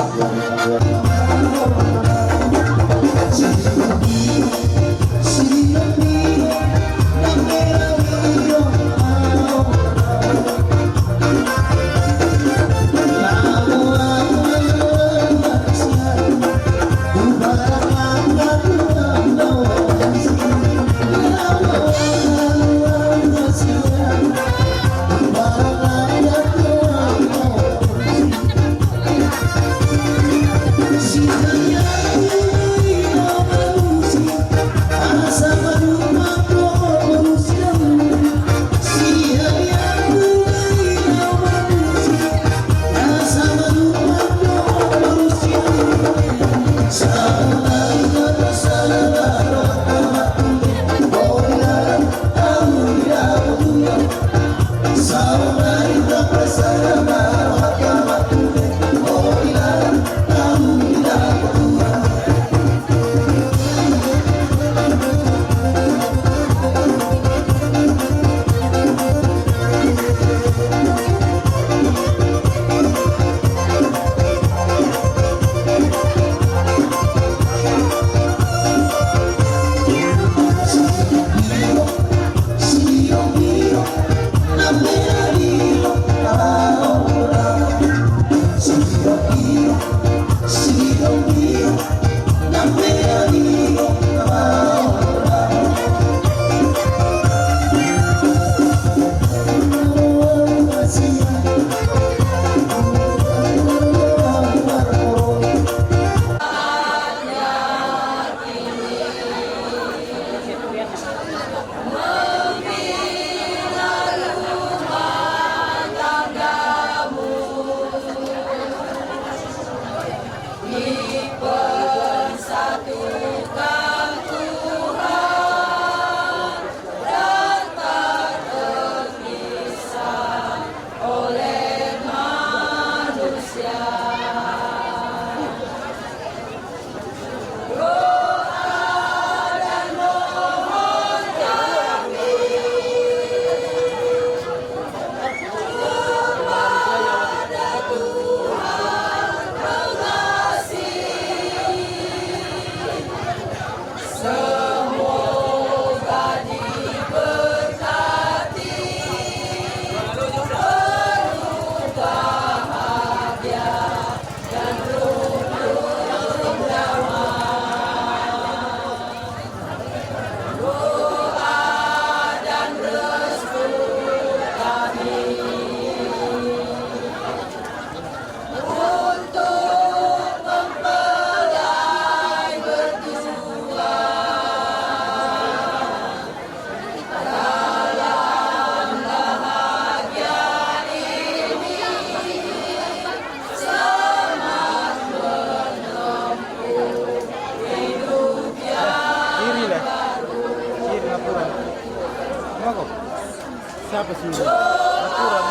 Siapa sih? Laporan.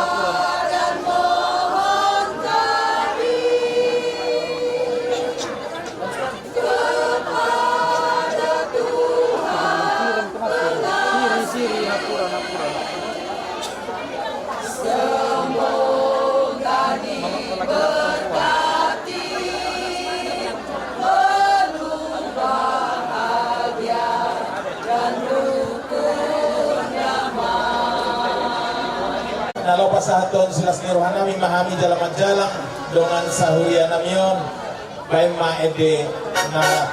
Siri, laporan. Semoga diberkati penuh bahagia dan rukun damai. Nalo pasahaton sila ni rohanami mahami jalan dengan sahuria namion baik ma ede na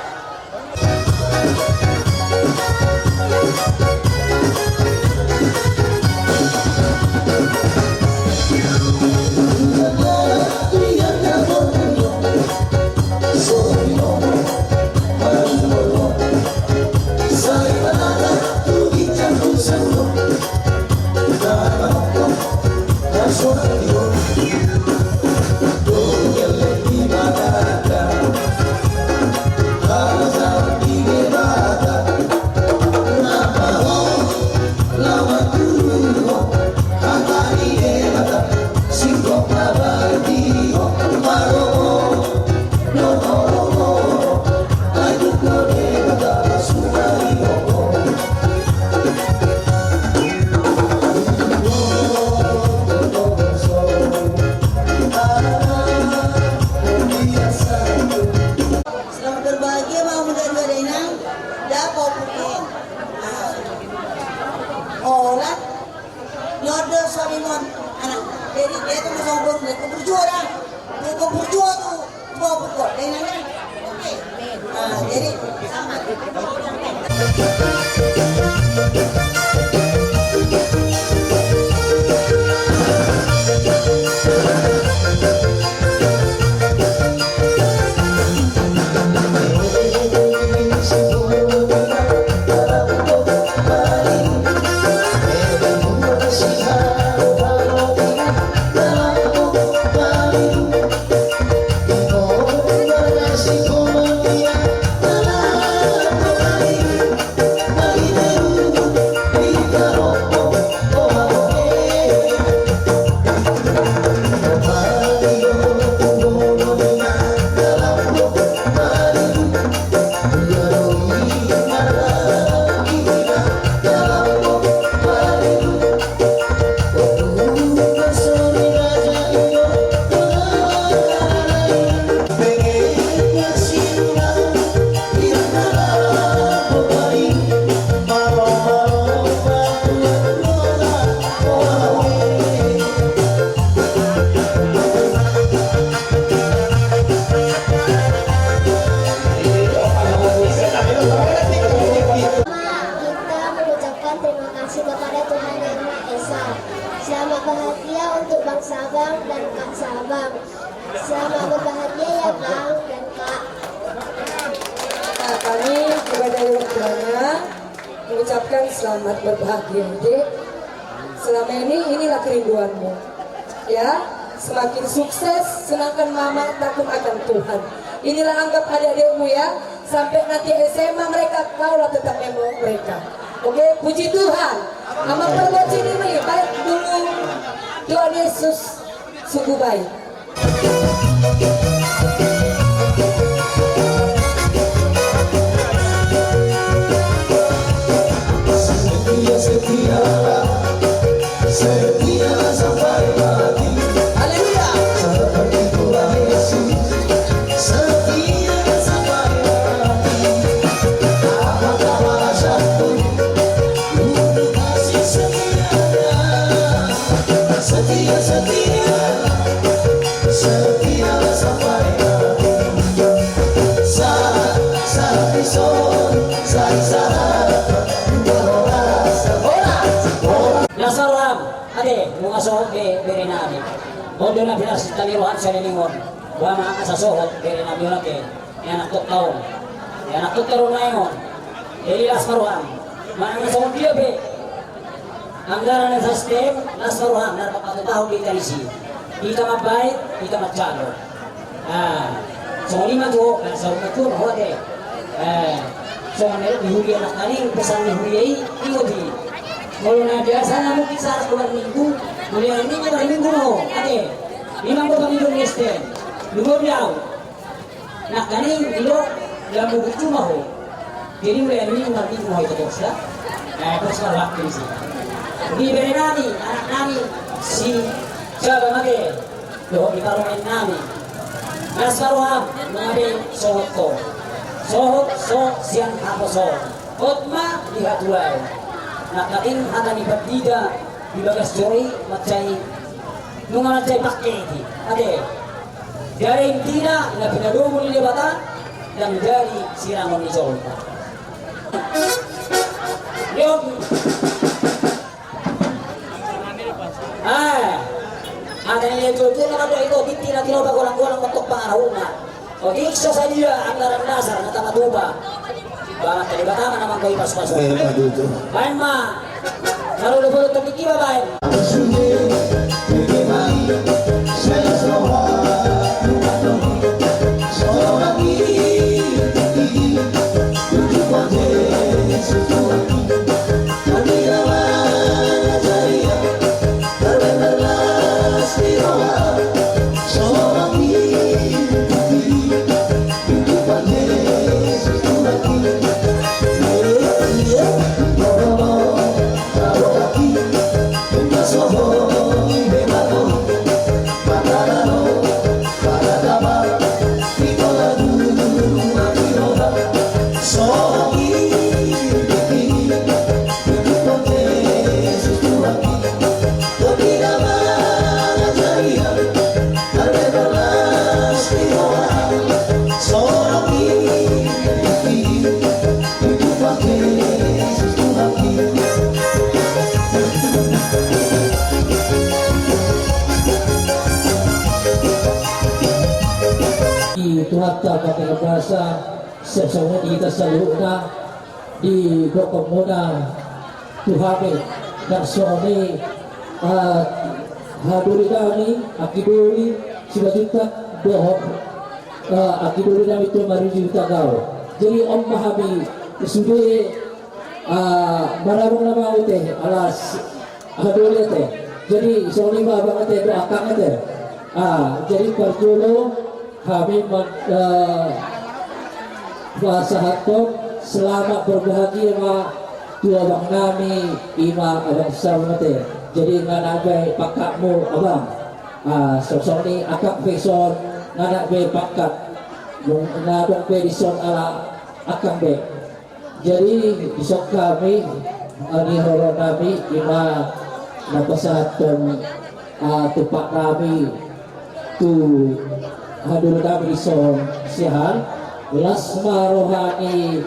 Selamat bahagia untuk Bang Sabang dan Kak Sabang. Selamat berbahagia ya Bang dan Kak. Nah, kami kepada wakilnya mengucapkan selamat berbahagia, Dek. Selama ini inilah kerinduanmu. Ya, semakin sukses, senangkan Mama, takut akan Tuhan. Inilah anggap adik-adikmu ya. Sampai nanti SMA mereka, kaulah tetap membawa mereka. Oke, puji Tuhan. Amal perbuat ini baik dulu. Tuhan Yesus sungguh baik. Setia sampai mati. Haleluya. Seperti Tuhan Yesus setia sampai mati. Apakah alasanku untuk kasih setianya? Setia sampai mati. Saat esok Nasaram, ade, mga sohot berena ade. Odo na pinas taliruhan sa lilingon. Bama sa sohot berena biyon ade. Yan atok taon. Yan atok taon na yon. Elilas maruhan. Mga sohot biyo be. Anggaran ng sistem, las maruhan na napakatutahog kita isi. Kita mabait, kita matsalo. So lima to, sa umatur ho ade. So ngayon dihuli anak kaning pesan dihuli ingodi. Kalau na biasa na mungkin sa bulan minggu, mulai ini kita minggu mo, ate, 5 minggu neste, lugo diaw, nak kaning ilo, yang mau cuma ho, jadi mulai ini minggu mo itu terus lah, terus waktu sih. Di berenani, anak nami si siapa mage, lo di parumen nami, nasaruham mengabe sohot ko, sohot so siang apa so, otma lihat dua. Nakating hata ni batida di bagas jori macay nung macay paketi ade Dari Tina na pinadumon ni Bata dan dari sirangon ni Solta. Yuk. Ada yang jojo na kado ito binti na tinoba golang-golang bentuk pangarahuna. O iksa sa dia anggaran dasar na tamatuba. Bangat tadi Bata naman ko ipas-pas. Baik ma. Kalau udah boleh tepiki baik. Tuhatta pakai bahasa sesuatu kita seluruhnya di Bokomona Tuhame dan suami haduri kami akiduri sibajuta dohok akiduri kami itu marijuta kau jadi om mahami sudah barang nama ute alas haduri teh jadi suami bapak teh doakan teh jadi perjolo kami wasahatom selamat berbahagia ma dua bang nami ima abang samate jadi nganabe pakakmu abang sosok ni akak peson nganak be pakat ngadok be dison ala akang be jadi isok kami ni horo nami ima napasahatom tupak nami tu hadir kami ison sihan lasma rohani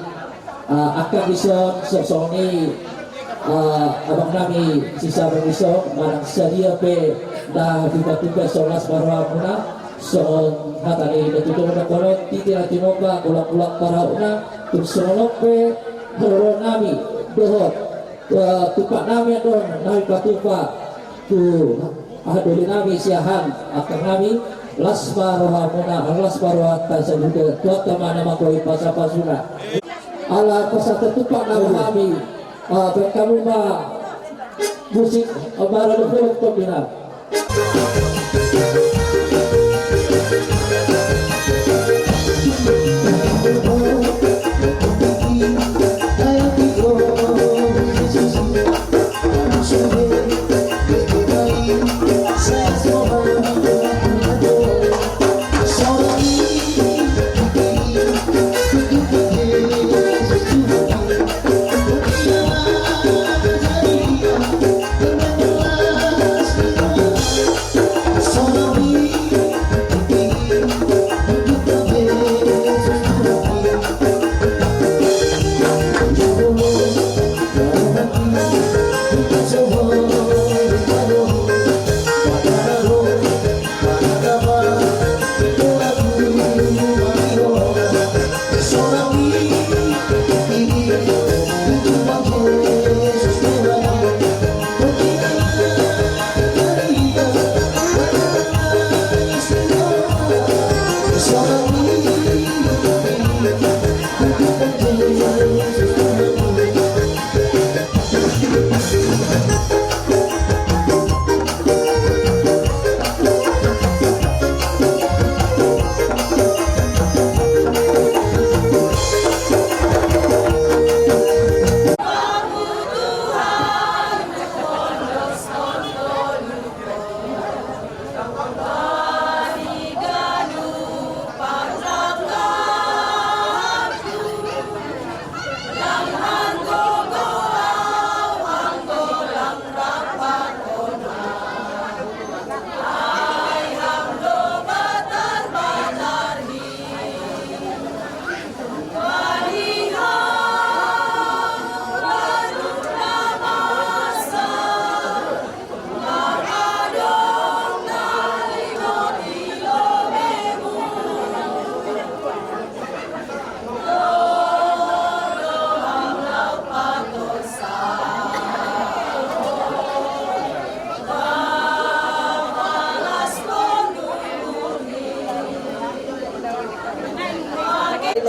akan ison sosoni abang nami sisa beriso marang sedia pe dah tiba-tiba son lasma rohani son hatani datutup na kolot titira tinoba kulak-kulak parauna tuk sonok pe horo nami dohot tupak nami don nami patupa tu hadir nami sihan akan nami lasma rohamuna lasma rohata sejuta tuata mana makoi pasapasuna ala pasata tupak nama kami kamu ma musik baru film kombinat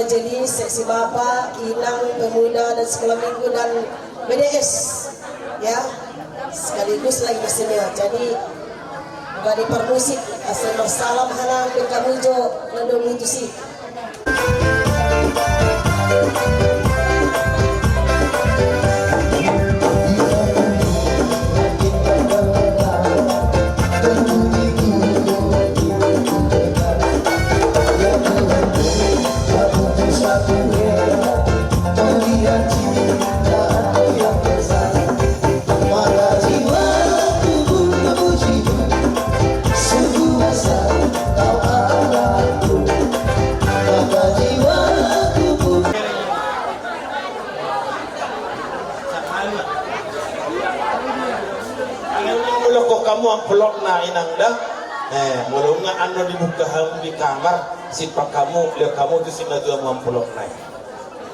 majelis, seksi bapak, inang, pemuda dan sekolah minggu dan BDS ya, sekaligus lagi senior. Jadi bagi permusik asal salam halang bekamujo nandung itu sih. Kamu ang pelok na inang dah, mulung nga ano dibuka di kamar, sipak kamu, lihat kamu tu sila dua ang pelok na.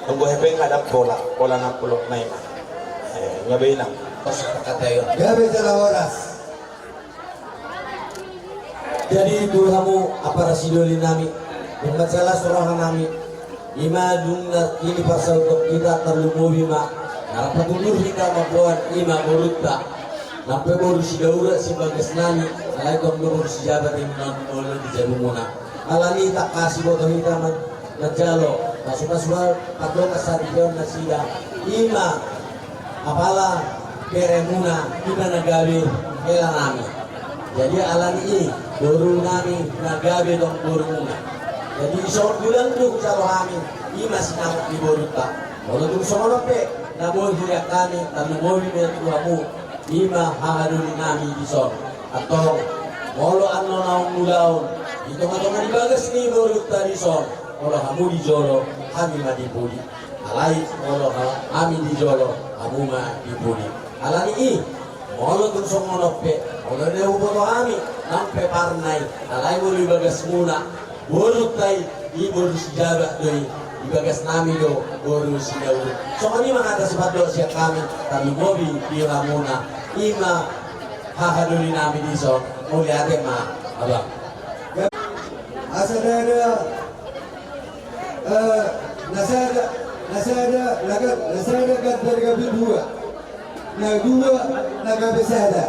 Tunggu hepeng ada pola ng pelok na ina. Ngabe inang. Gabi dalam oras. Jadi itu kamu apa rasidoli nami, membacalah surah nami. Ima dunga ini pasal untuk kita terlumui ma. Narapat dulu kita membuat ima murutta. Nampai baru si daura si bagas nani, alaikum baru si jabat yang menolak di jalumuna. Alani tak kasih bodoh hitam najalo, masuk atau kasarion nasida. Ima apalah keremuna kita nagabi kela nami. Jadi alani ini baru nami nagabi dong baru. Jadi isor bulan tu kalau kami ima sinamuk di baru tak. Kalau tu sono pe, namun dia kami tapi mobil dia kamu. Ima hahaduli nami di son atau molo anno naung mulaun itu matong di bagas ni borut tadi son molo kamu di jolo kami ma di budi alai molo kami di jolo kamu ma di budi alani i molo tun song monope molo ne uboto kami nampe parnai alai molo di bagas muna borut tai i borut sijabah doi di bagas nami do borut sidawu so kami mengatas padok siap kami tapi mobi di ramuna ima hahaduli nami di son mulia tema abang Asadada nasada kat bergabi dua na dua nagabi sada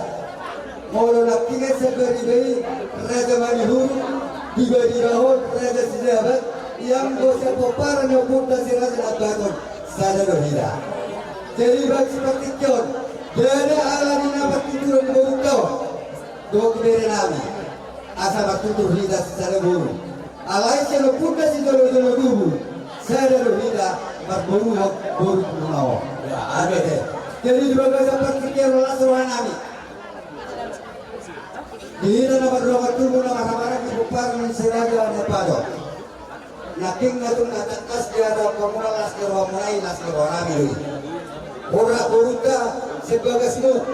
molo nakingat sa beri raja manihuru dibagi rahon raja sejabat yang dosa peparan yang punta si raja nabaton sada dohida jadi bagi seperti John dada alani nabat tiduran baru kau do kebere nami asa batutur hida secara buru alai selo punta si dolo dubu sada dohida berburu baru punawa ada deh jadi juga seperti kero lasuran nami dihina nama dua tubuh nama ramara di buparan seraja nepado naking ngatung ngatakas dia ada komunal laskero mulai laskero nami Ora Boruta sebagai semua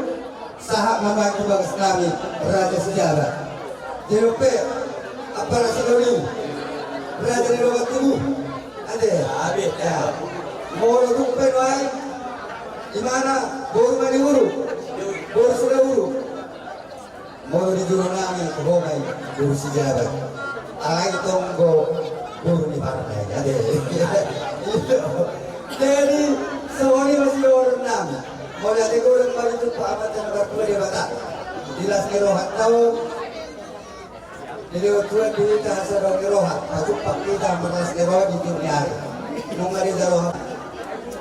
sahak membantu bagas kami raja sejarah. JP apa rasa dulu raja di bawah tubuh ada habis ya. Mau lupa doai di mana boru mani uru boru sudah uru mau di jurang kami kebomai boru sejarah. Alai tonggo boru di partai ada. Jadi Sawani masih orang nama. Mau lihat itu orang baru itu Pak Ahmad yang berkuah di Batak. Dilas kirohat tahu. Jadi waktu itu kita hasil dong kirohat. Masuk pak kita menas kirohat di timnya hari. Nunggu di kirohat.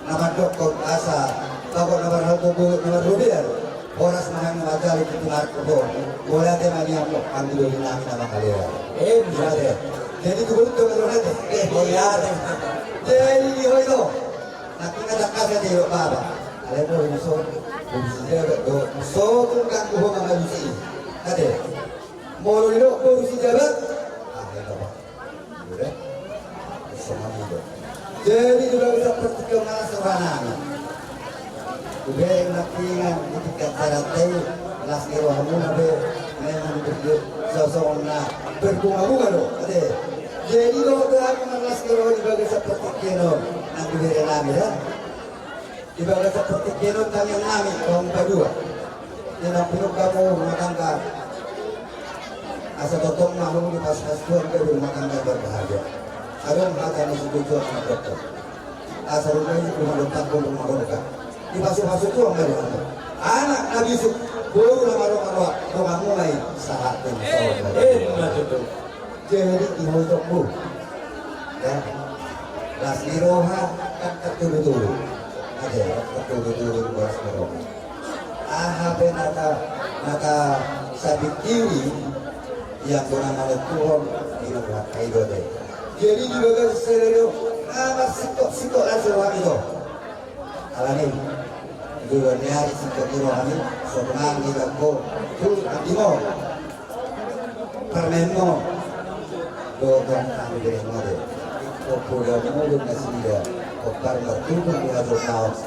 Nama dokter asa. Takut nama halkubu nama rubiar. Orang semangat mengajar itu dengar kubur. Mau lihat yang mana yang ambil di nama kalian. Misalnya. Jadi itu betul betul nanti. Mau lihat. Jadi itu. Nanti kita kasih di bawah. Kalian boleh masuk. So kung kan kuho mga lusi. Ate. Molo nilo ko si jabat. Ito ba. Udah. Sama itu. Jadi juga bisa pertikam na sa namin. Ubeng nakingan itikat sarantay las kero hamuna be memang begitu sosok na berbunga-bunga lo. Ate. Jadi lo berapa las kero dibagai seperti keno nang diberi namin ya. Ibarat seperti keno kami namin kaum kedua. Yang pinuk kamu rumah tangga. Asa totong mahum di pas-pas Tuhan ke rumah tangga berbahagia. Kadang makan di situ itu akan dokter. Asal ini rumah dokter pun rumah dokter. Di masuk-masuk itu orang ada. Anak Nabi Yusuf baru rumah mulai saat ini. Jadi ibu tokmu, ya. Lasmi roha kan betul-betul. Ada betul-betul lasmi roha. Ahabe naka sabit kiri yang bernama Tuhan dibuat kaido deh. Jadi di bagian seluruh nama sikok langsung itu. Alani dunia sikok rohani sebenarnya kita kok tuh antimo permenmo doang kami dari mana populer mulut nasi dia kopar bertubuh di atas kaos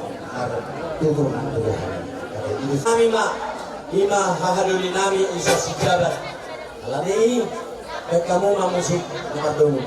tubuh tubuh. Kami ima hahaduli nami isa sijabat. Alani kamu musik di dulu.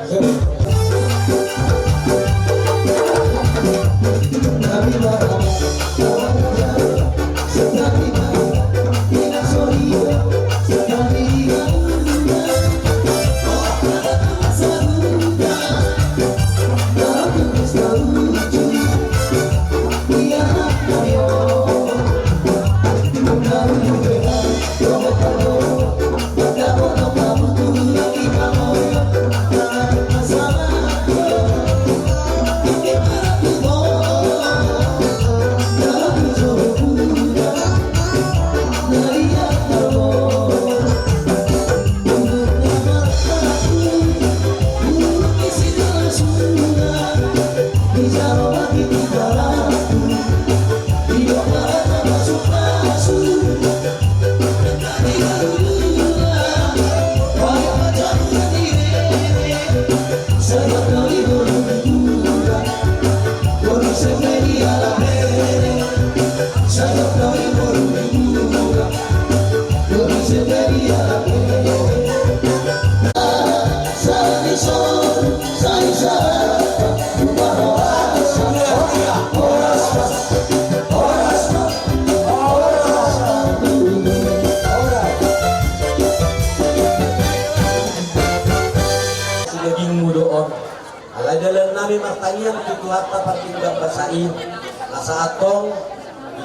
Saat tong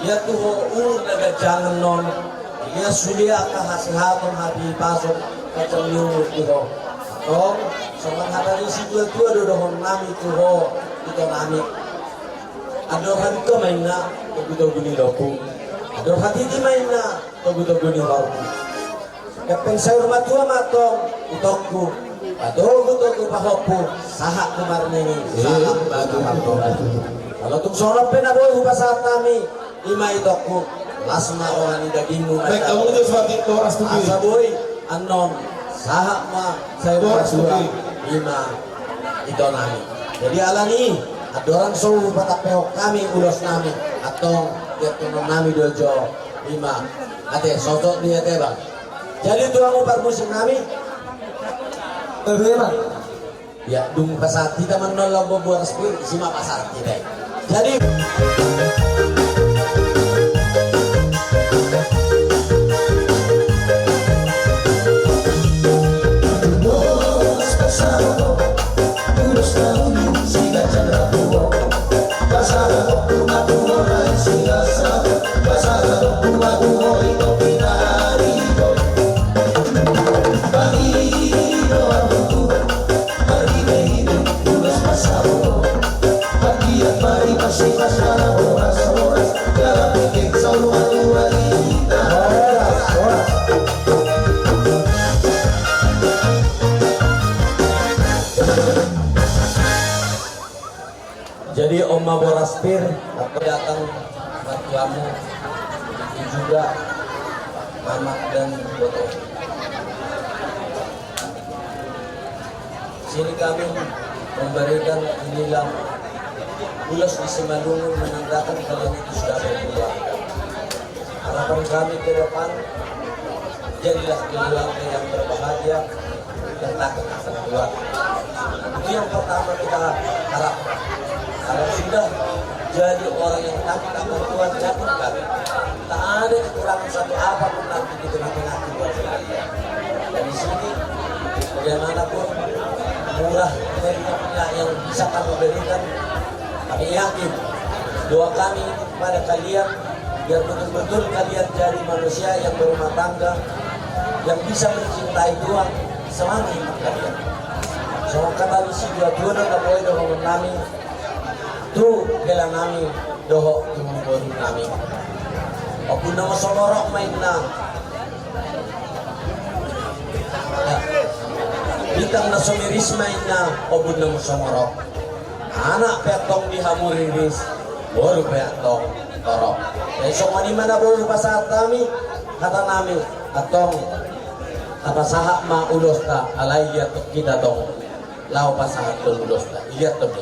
dia tuh naga jangan non dia sudah kehasilan habi pasok macam nyuruh tuh tong sama hari si dua ada dohon nami tuh itu nami ada orang ke mainnya begitu gini doku ada hati di mainnya begitu gini doku kapan saya rumah tua matong utokku aduh utokku pahopu sahak kemarin ini sahak batu matong. Kalau tuk sorot penaboy hubasat kami imai dokku lasma orang dagingmu. Baik kamu itu suatu toras tuh. Asaboy anom sahak ma saya berasura ima itu nami. Jadi alani ada orang suruh batak peok kami ulos nami atau dia tunang nami dojo ima. Ate sosok dia teh bang. Jadi tuang upat musim nami. Bagaimana? Ya dung pasar kita menolong bobo resmi sima pasar kita. Jadi jadi Oma Boraspir atau datang mertuamu juga Mamak dan Boto. Sini kami memberikan inilah ulas di Simalungun menandakan kalian itu sudah berkeluarga. Harapan kami ke depan jadilah keluarga yang berbahagia dan takut akan keluarga. Itu yang pertama kita harapkan. Kalau sudah jadi orang yang takut akan Tuhan, yakinkan tak ada kekurangan satu apapun nanti di tengah-tengah keluarga kalian. Dan di sini bagaimanapun murah dari pihak yang bisa kami berikan. Kami yakin doa kami kepada kalian biar betul-betul kalian jadi manusia yang berumah tangga, yang bisa mencintai Tuhan selama hidup kalian. Soalnya kata si dua-dua dan boleh doa kami tu bela kami doa ibu kami. Aku nama somorok mainna. Bitang na sumiris mainna. Aku nama somorok. Anak petong dihamuriris, baru petong torok. Jadi semua di mana boleh pasal kami kata kami atong apa sahak ma udosta alai dia kita dong lau pasahat tol udosta iya tuh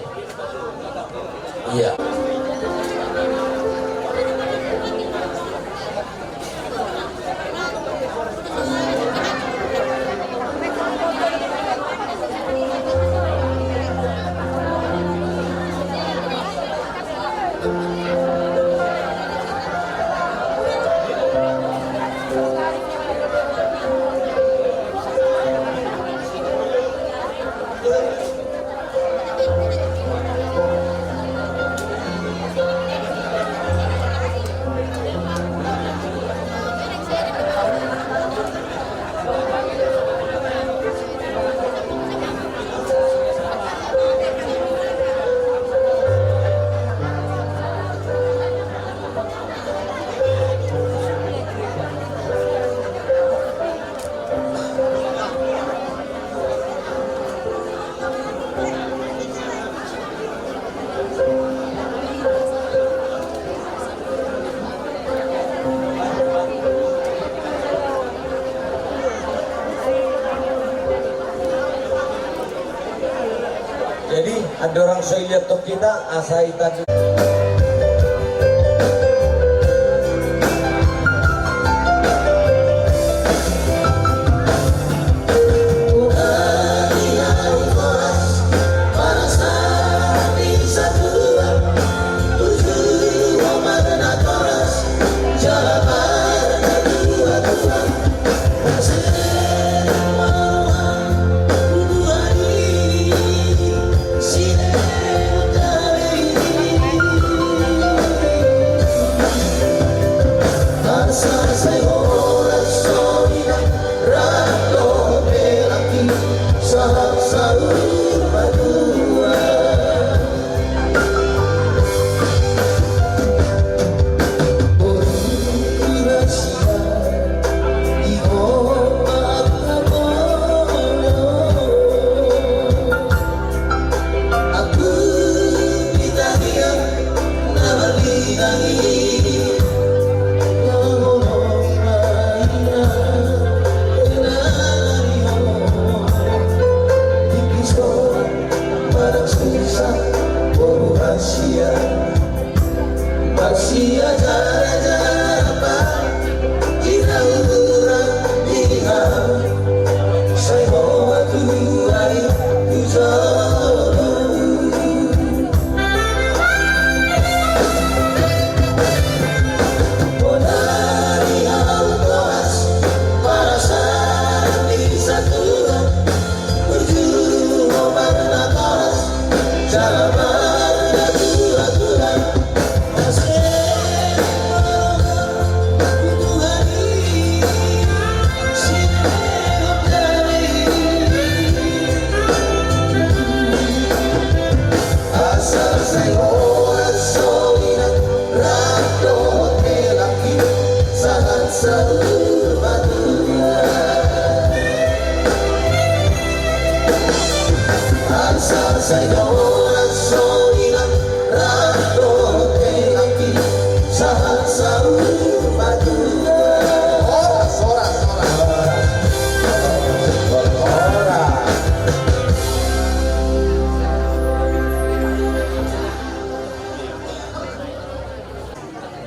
iya. Jadi ada orang saya lihat top kita asai tadi.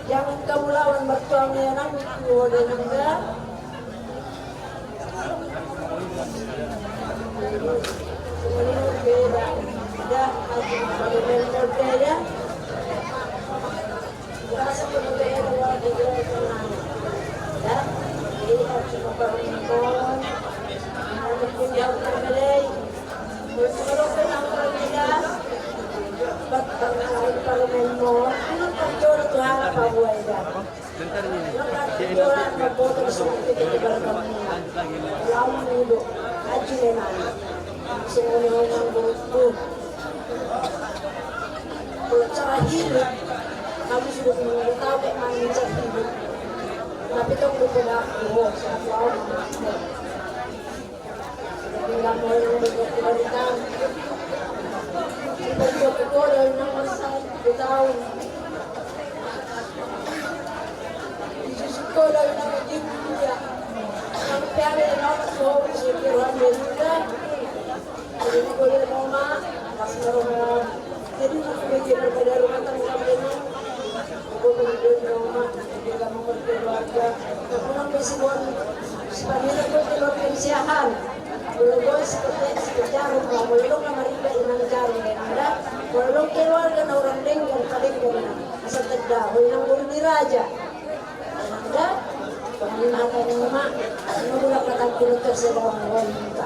Jangan kamu lawan bertuangnya yang ada juga. Bersurok ke ng pamilya. Pagpangalaman parlemen mo, pinagpagdura Tuhan ang pabuhay dyan. Nakatidura ang maboto sa mga pinagbarang mo. Alam mo nilo, adjile namin. Sinunod ng grupo. Kulat sa kahilip, kami sulit mga tao kay manin sa hilip. Napitong grupo na ako sa aklaw ng mga tao. Bilang mo yung magkakalitan. Ipagkakagolol ng masal, bitaw. Isusukolol ng Biblia. Ang piyari na ako sa hawin sa Kiruhan Beluda. Isusukolol mo ma, kasi meron na jadi na kumigil na kadaro ka ng kabino. Ako kumigil mo ma, hindi ka mo magkiluarga. Ako nang besibon, sa pamilya ko kinorpensiyahan. Bulungan seperti sejarah bulung na mariba inang jari anda bulung keluarga na orang lenggan kalenggan asal tegda bulung guru di raja anda pemilihan yang mak nubula kata kulit tersedang wanita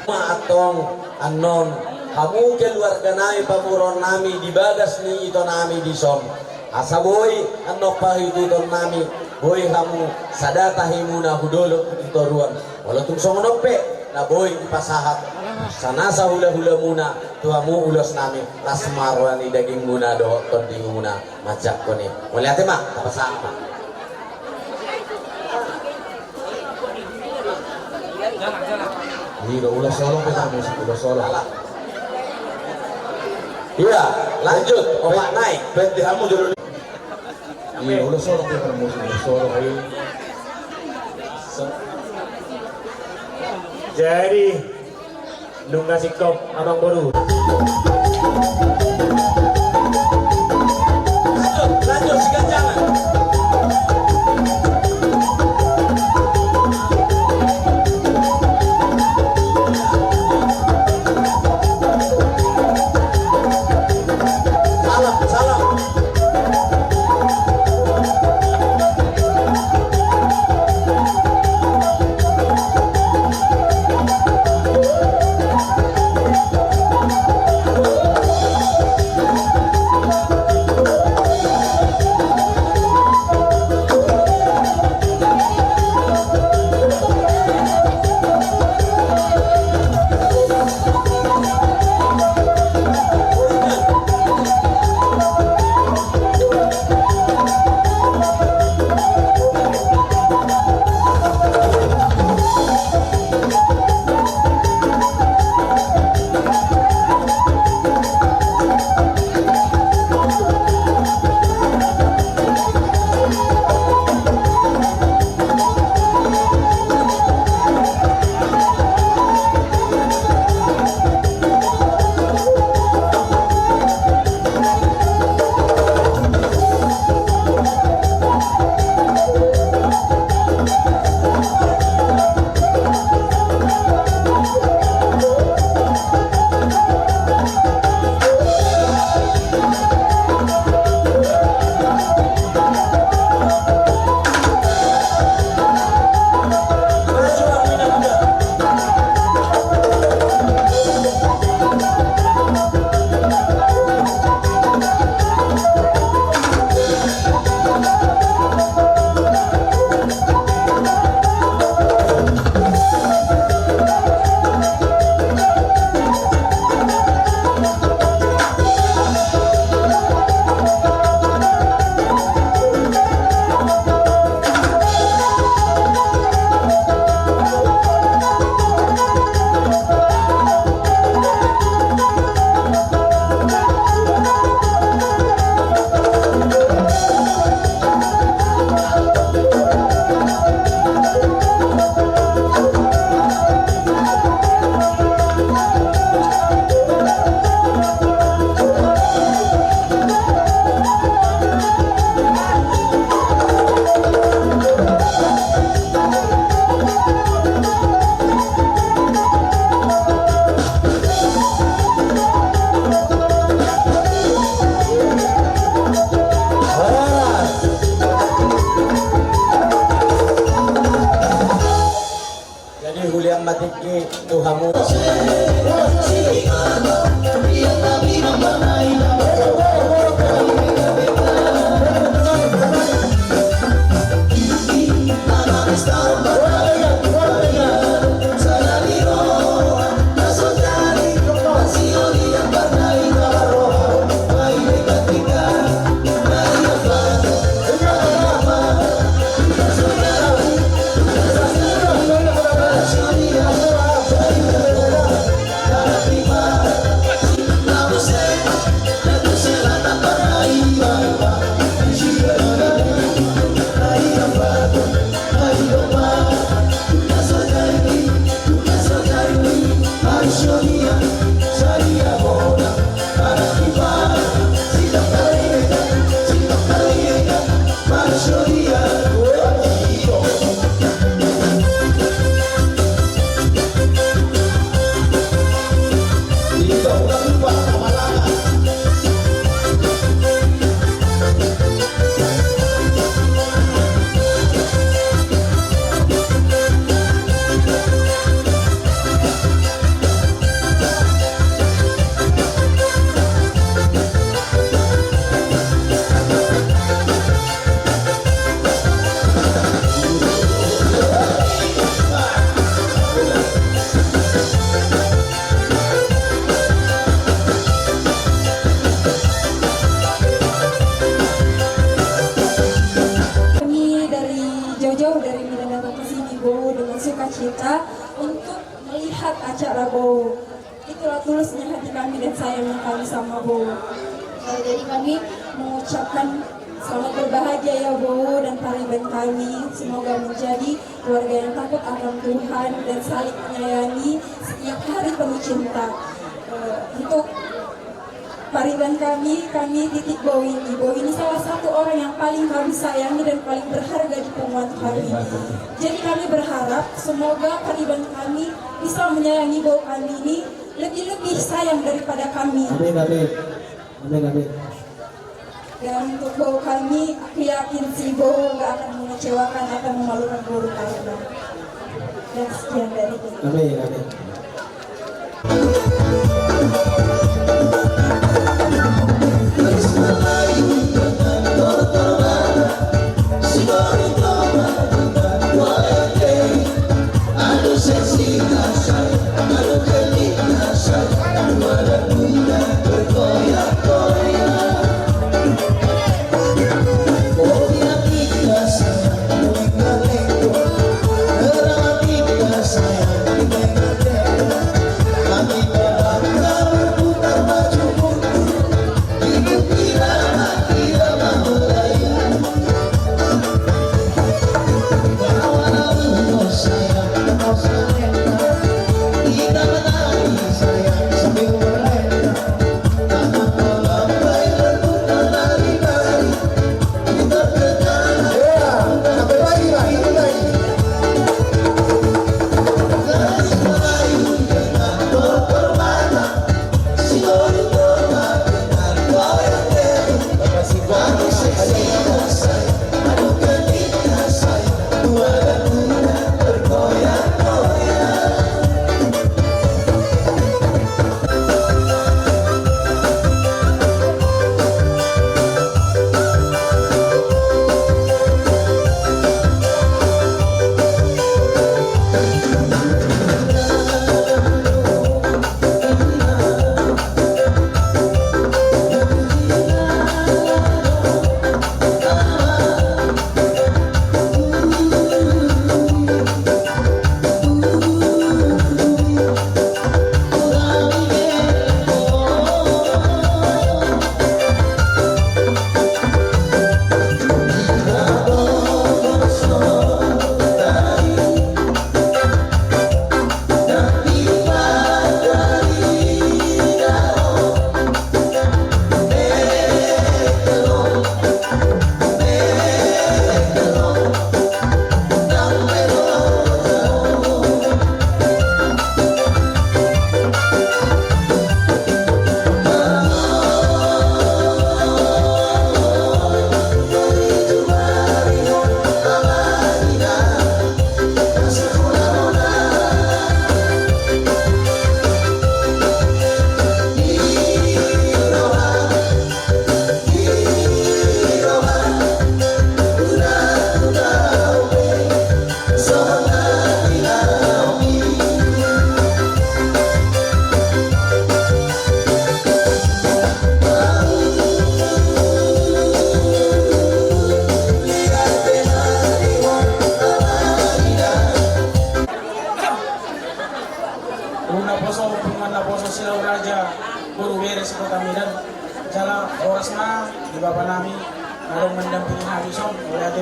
atong anon kamu keluarga nami pamuron nami di bagas ni ito nami di som asa boy ano pa hidudon nami boy kamu sadata himuna hudolo ito ruang walau tung songonope na boy ipasahap sana sa hula-hula muna tuamu ulos nami tas marwan ni daging muna do tonding muna macak ko ni muli ate ma kapasahap ma Hiro ulas solo kita musik ulas solo. Iya, lanjut. Omak naik. Berarti kamu dulu. Iya ulas solo kita musik ulas solo ayo. Jadi lu ngasih kop abang baru. Lanjut sikat jangan. ini Tuhanmu. sukacita untuk melihat acara Bowo. Itulah tulusnya hati kami dan sayangnya kami sama Bowo. Jadi kami mengucapkan selamat berbahagia ya Bowo dan pariban kami. Semoga menjadi keluarga yang takut akan Tuhan dan saling menyayangi setiap hari penuh cinta. Untuk pariban kami titik Bowo ini. Bowo ini salah satu orang yang paling kami sayangi dan paling berharga di penguat kami. Jadi kami berharap semoga pariban kami bisa menyayangi Bowo kami ini lebih-lebih sayang daripada kami. Amin, amin. Amin, amin. Dan untuk Bowo kami, aku yakin si Bowo gak akan mengecewakan atau memalukan Bowo kami. Dan sekian dari ini. Amin, amin.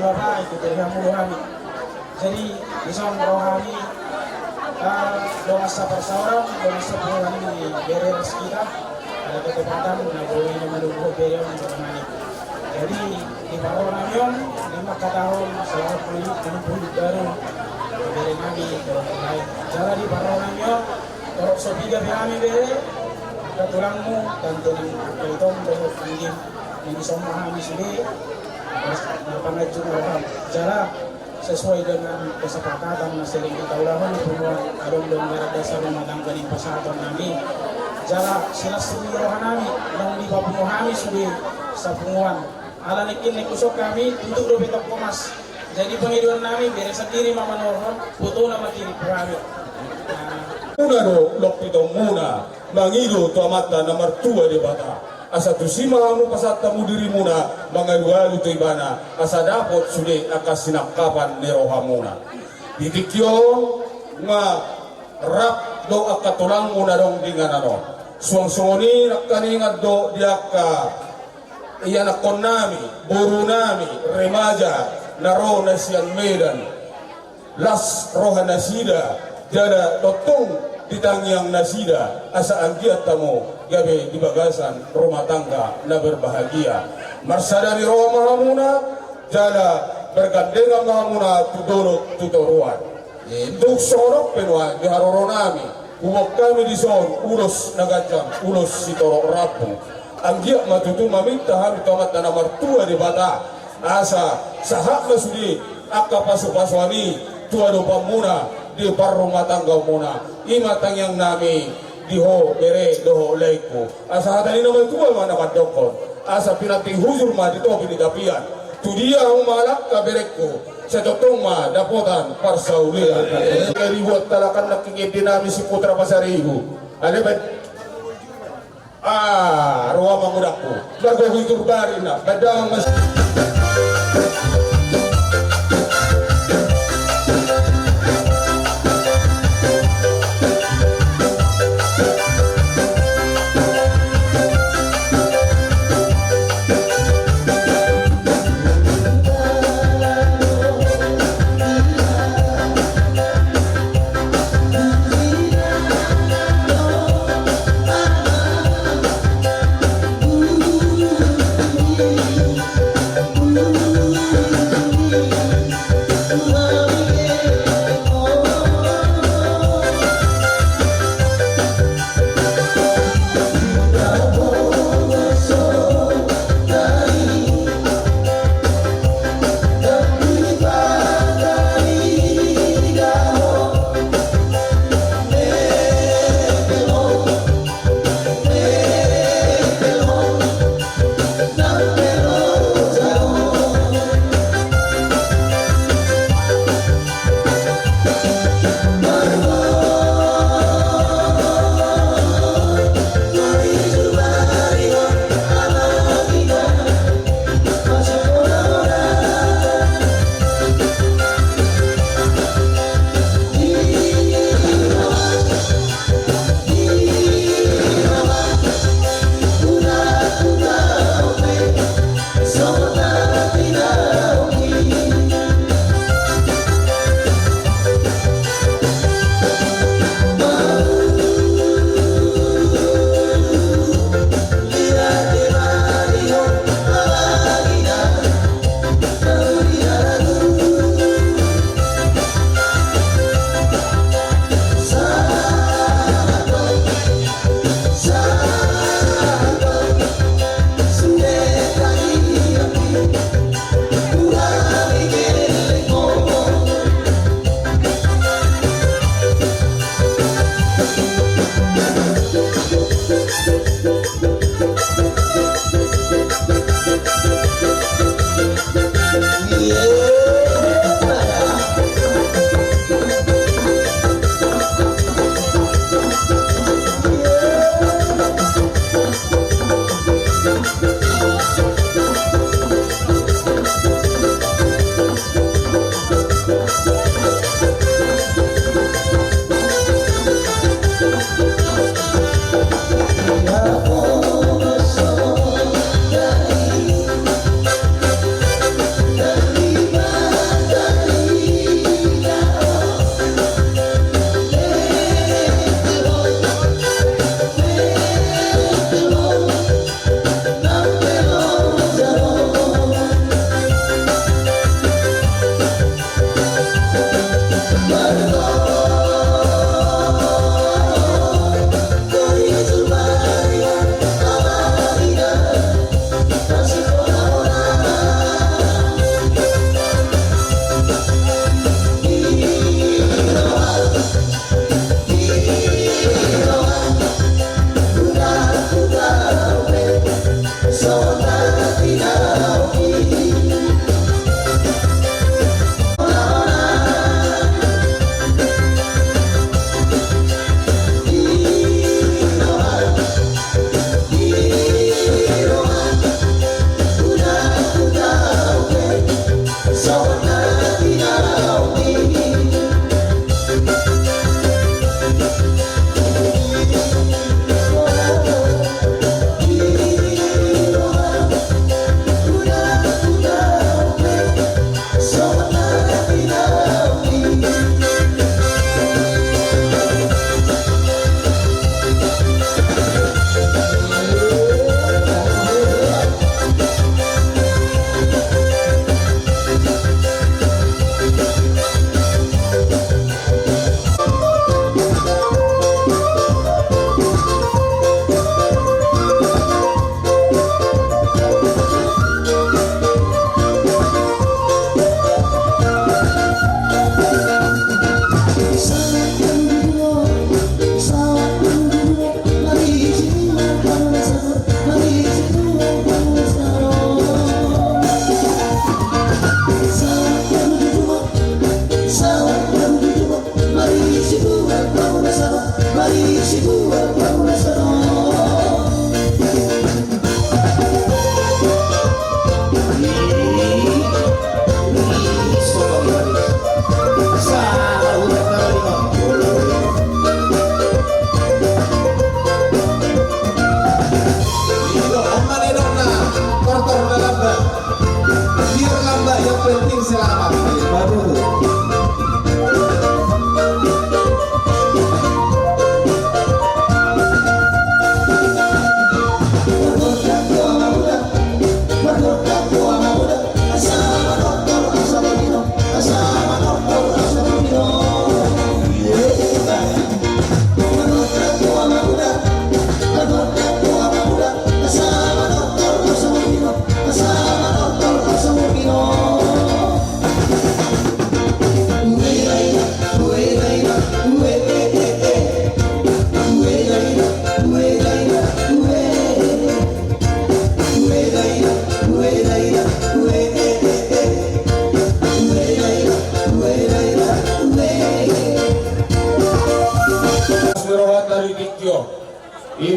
Bapak ikut ilmu rohani. Jadi bisa rohani doa sabar seorang, doa sebulan ini beres kita ada ketepatan boleh menunggu beliau rohani. Jadi di Baron Namion 5 tahun selamat menuju baru beri kami lain. Jalan di Baron Namion kalau sobiga kami beri tulangmu dan tulang kaitom dengan anjing ini semua kami sendiri pangajun orang jalan sesuai dengan kesepakatan sering kita ulahan semua adong dong dasar rumah tangga di pasatan kami jalan silas sendiri rohanami yang di bapu kami sudah sapunguan ala nekin nekusok kami untuk dobe komas jadi penghidupan kami biar sendiri mama normal foto nama kiri kami Muna do lokpito muna mangido tu amata na martua di bata asa tu simamu pasatamu diri muna mangalualu tu ibana asa dapot sude akas sinakapan ni rohamuna ditikyo nga rap do akatulang muna dong dingan ano suang-suangoni nakaningat do diaka iyanakon nami buru nami remaja naro na siyan medan las roha nasida jada totong ditangyang nasida asa anggiat tamu gabe di bagasan rumah tangga na berbahagia marsada ni roha mahamuna jada bergandengan mahamuna tudolot tutoruan duk sorok penwa di haroronami umok kami di son ulos nagacam ulos sitorok rapu anggiat matutu maminta kami tomat na martua di bata asa sahak na sudi akka pasu-pasuani tuado pamuna di rumah tangga muna imatang yang nami diho bere doho leiku asa hatani naman tua mana madokon asa pinating hujur ma dito pinidapian tu dia umalak ka berekku sa totong ma dapotan parsaulian dari buat talakan nakikiti namin si putra pasarihu alibad ruwa mangudakku bago huiturbari na badang mas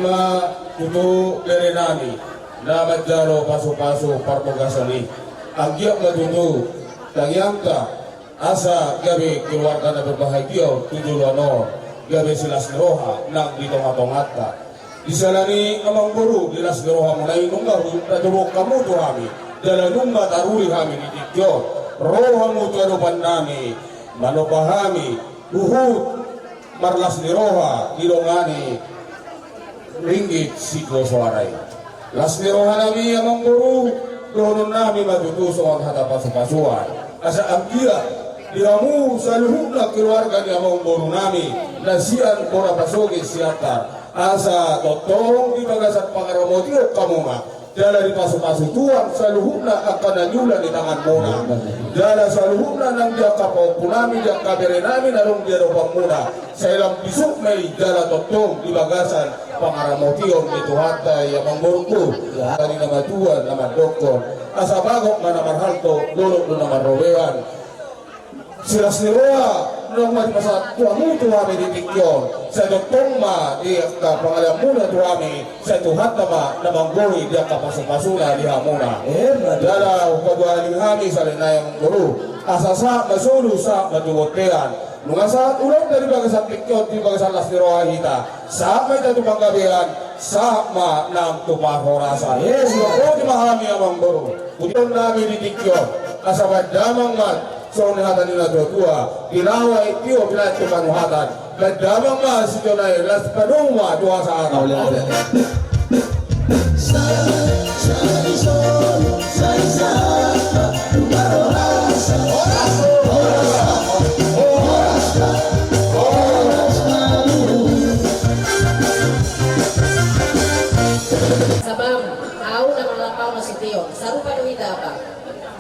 ima tutu berenami na majaro paso-paso parmogasali agyak matutu tagyangka asa gabi keluarga na berbahagia tujulono gabi silas roha nang ditonga-tongata disalani amang guru dilas roha mulai nunggahu tajuruk kamu tu kami dalam nungga taruri kami di dikyo roha mutuadupan nami manopahami uhud marlas ni roha ilongani ringgit siklo suarai las ni roha nami amang guru donon nami matutuso ang hatapasupasuan asa amgia diramu saluhuna keluarga ni amang guru nami nasian kora pasogi siatar asa totong di bagasat pangaramotio kamu ma dala di pasu-pasu tuan saluhuna akan nanyula di tangan muna dala saluhuna nang dia kapau punami dia kabere nami narung dia ropang muna sailam bisuk mei dala totong di bagasan pangaramotio itu hatta yang mengurku dari nama tuan nama doktor asa bagok mana marhalto dolok nama robean silas niroa nung mati pasat tuamu tuami di tikyon sa doktong ma di ka pangalam muna tuami sa tuhat nama namangguri di ka pasupasula di hamuna dala pagwaling hami sa linayang guru asasa masulu sa matuwotean nung asa ulang dari bagasan tikyon di bagasan las niroa hita sa may tatupang gabihan sa ma ng tupahorasa yes yung di mahami amang guru uton namin di tikyon asa madamang mat so nihatan nila dua ginawa itiyo bila ito manuhatan nagdamang mas ito na ilas panuma dua sa araw sabang au na malakaw na si Tio sarupa do hita apa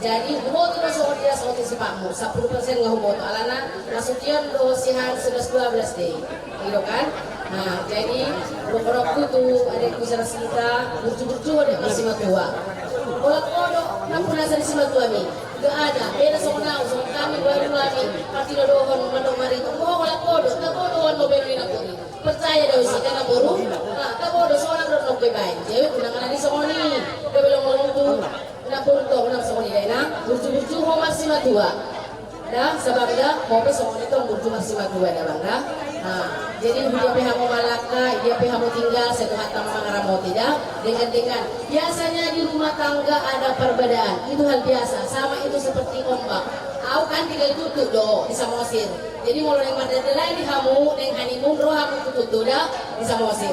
jadi humoto na sa dia sa otin si Pakmu 10% nga humoto alana nasution do sihan 11-12 day ilo kan nah jadi beberapa tu ada kusara kita burcu-burcu ada masih matua bolak kodo napuna sa si matua mi gak ada beda sa kami baru lagi pati do dohon mandong mari tunggu bolak kodo na kodoon mo bero ina kuri percaya daw si kana boru nah kabodo seorang do nok bebay jadi unangan di soni belum ngomong na punto na sa kanila na burju-burju ho masih matua dah sebab dah mau besok itu burju masih matua dah bang dah jadi dia pihak mau malaka dia pihak mau tinggal satu hatta mengaramoti dah dengan biasanya di rumah tangga ada perbedaan itu hal biasa sama itu seperti ombak au kan tinggal tutup do di Samosir jadi mulai yang pada lain di hamu dengan honeymoon roh hamu tutup dah di Samosir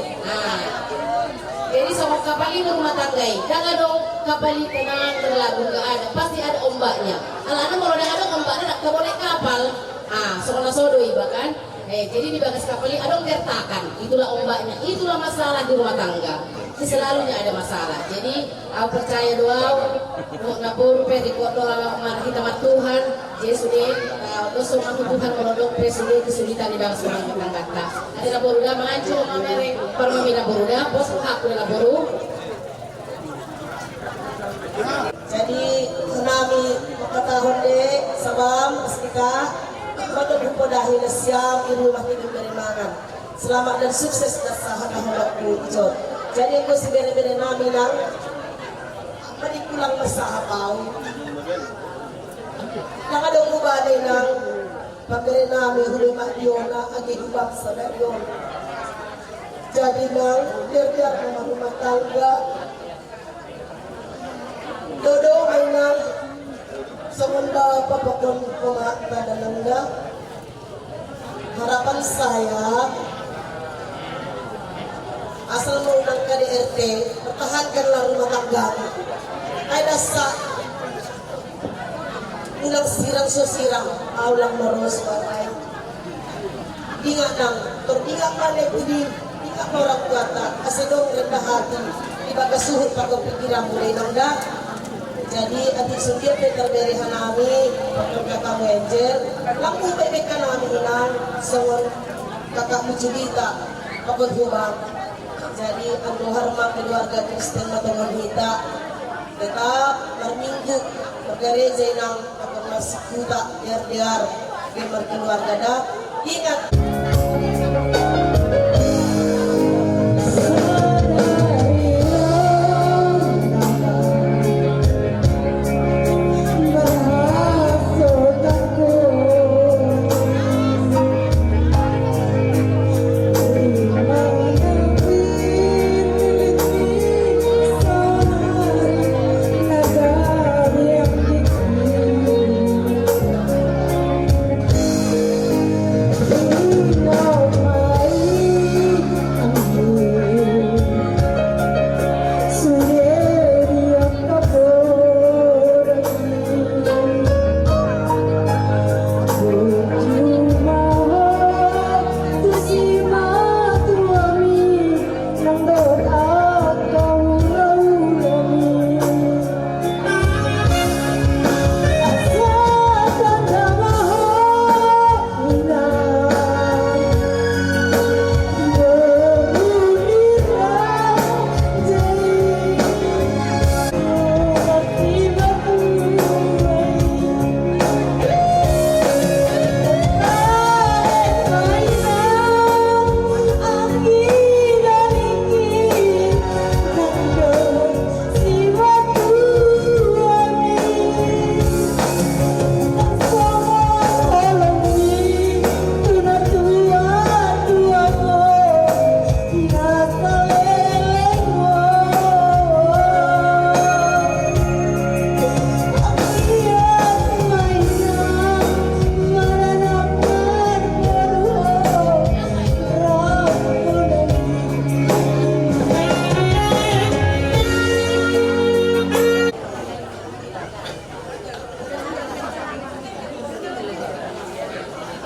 jadi sama kapal ini rumah tanggai jangan dong kapal ini tenang terlalu gak ada pasti ada ombaknya alana kalau ada ombaknya tak boleh kapal sekolah sodoi bahkan jadi di bagas kapal ini ada gertakan itulah ombaknya itulah masalah di rumah tangga selalunya ada masalah jadi aku percaya doa nabur di kuat doa kita mat Tuhan jadi sudah dosa aku Tuhan menolong presiden kesulitan di bangsa rumah tangga ada nabur udah maju mamere permami nabur udah bos aku nabur jadi nami katahon de sabam astika pada buku dahil siap di rumah hidup dari mangan selamat dan sukses dan sahat aholaku ijot jadi aku sebere-bere nami lang manikulang masahapau lang ada ubalay ng pagere nami hulima yona agi ubak sa yon jadi lang der-der na rumah tangga dodo ay nang sumunda papakon kumata dalangga harapan saya asal mau undang KDRT pertahankanlah rumah tangga ay nasa ulang sirang sosirang aulang maros baray ingat nang terdingat mali kudi ingat orang kuata asidong rendah hati ibagasuhut pagkapikiran mulai nangga jadi adik sundir terberi hanami kakak menjer langsung bebek kanami ilang sewon kakak mujulita kapal hubang jadi anu harma keluarga Kristen matongon hita tetap berminggu bergereja nang kapal masih kuda biar keluarga dah ingat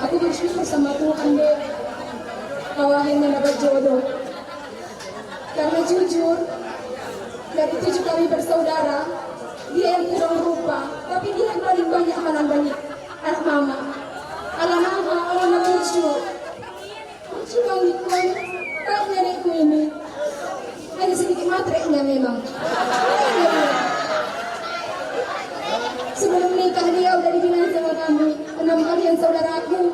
Aku bersyukur sama Tuhan deh, kau akhirnya dapat jodoh. Karena jujur, dari 7 kami bersaudara, dia yang kurang rupa, tapi dia yang paling banyak banyak anak mama. Anak lucu. Lucu banget kan nenekku ini. Hanya sedikit matreknya memang. Sebelum nikah dia udah dibilang sama kami, 6 kalian saudaraku,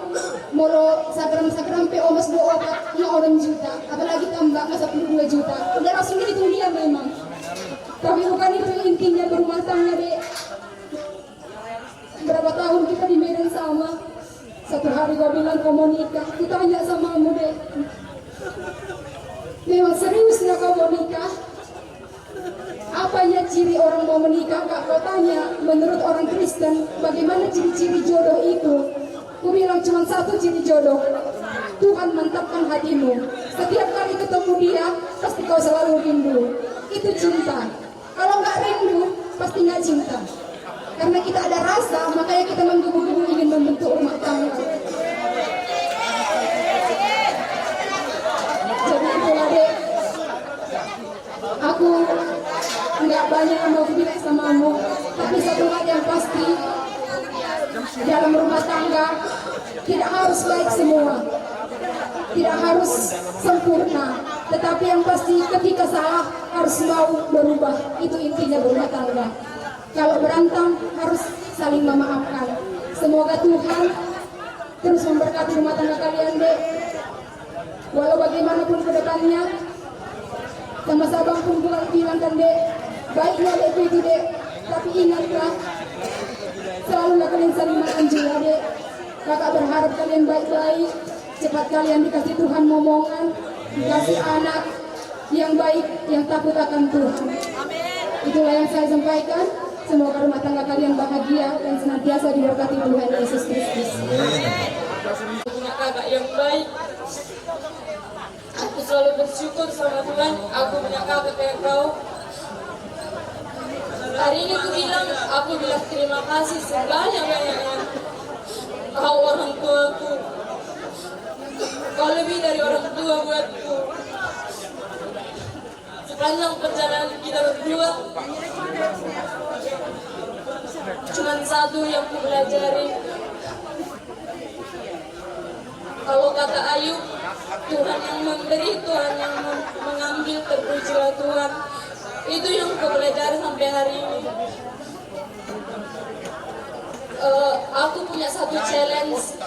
moro sakram pe omas 24 orang juta, apalagi tambah masa 22 juta. Udah langsung itu dia memang. Tapi bukan itu intinya berumah tangga dek. Berapa tahun kita di Medan sama. Satu hari kau bilang kau mau nikah, aku tanya sama kamu dek. Memang seriusnya kau mau nikah? Apanya ciri orang mau menikah? Kak, kau tanya, menurut orang Kristen, bagaimana ciri-ciri jodoh itu? Aku bilang cuma satu ciri jodoh. Tuhan mantapkan hatimu. Setiap kali ketemu dia, pasti kau selalu rindu. Itu cinta. Kalau nggak rindu, pasti nggak cinta. Karena kita ada rasa, makanya kita menggebu-gebu ingin membentuk rumah tangga. Jadi itulah dek. Aku nggak banyak yang mau bilang sama kamu, tapi satu hal yang pasti, dalam rumah tangga tidak harus baik semua, tidak harus sempurna, tetapi yang pasti ketika salah harus mau berubah. Itu intinya berumah tangga. Kalau berantem harus saling memaafkan. Semoga Tuhan terus memberkati rumah tangga kalian dek. Walau bagaimanapun ke depannya, sama Sabang pun bukan bilang kan dek, baiknya dek itu dek. Tapi ingatlah, selalulah kalian saling makan juga dek. Kakak berharap kalian baik-baik, cepat kalian dikasih Tuhan momongan, dikasih anak yang baik, yang takut akan Tuhan. Itulah yang saya sampaikan. Semoga rumah tangga kalian bahagia dan senantiasa diberkati Tuhan Yesus Kristus. Punya kakak yang baik. Aku selalu bersyukur sama Tuhan. Aku punya kakak kayak kau. Hari ini aku bilang terima kasih sebanyak-banyaknya. Kau orang tuaku. Kau lebih dari orang tua buatku. Sepanjang perjalanan kita berdua, cuman satu yang ku pelajari. Kalau kata Ayub, Tuhan yang memberi, Tuhan yang mengambil, terpujilah Tuhan. Itu yang ku pelajari sampai hari ini. Aku punya satu challenge.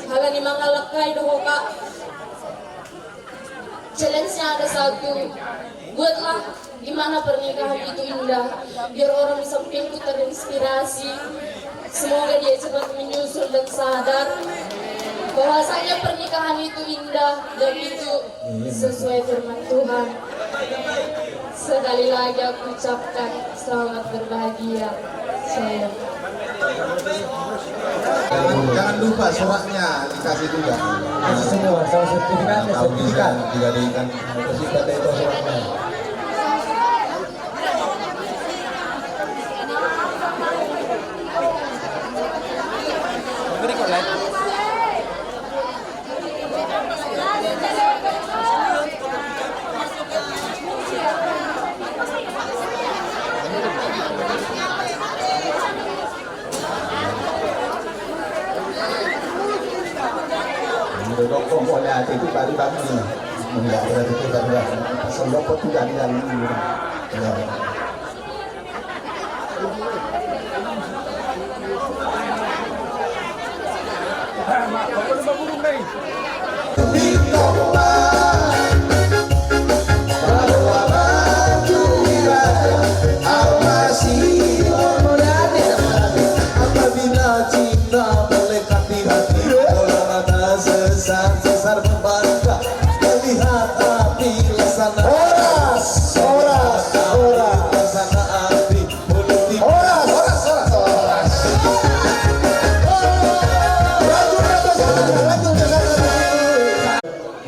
Halani mangalakai dohoka. Challenge-nya ada satu. Buatlah gimana pernikahan itu indah, biar orang di sampingku terinspirasi. Semoga dia cepat menyusul dan sadar bahwasanya pernikahan itu indah dan itu sesuai firman Tuhan. Sekali lagi aku ucapkan selamat berbahagia. Sayang. Jangan lupa suratnya dikasih juga. Kasih semua, sama sertifikat. Dijadikan sertifikat itu suratnya. Dokong boleh itu tadi kami enggak berarti itu tadi sendok itu dari ini. Sesar membangga melihat api lesana. Oras lesana api mulut oras.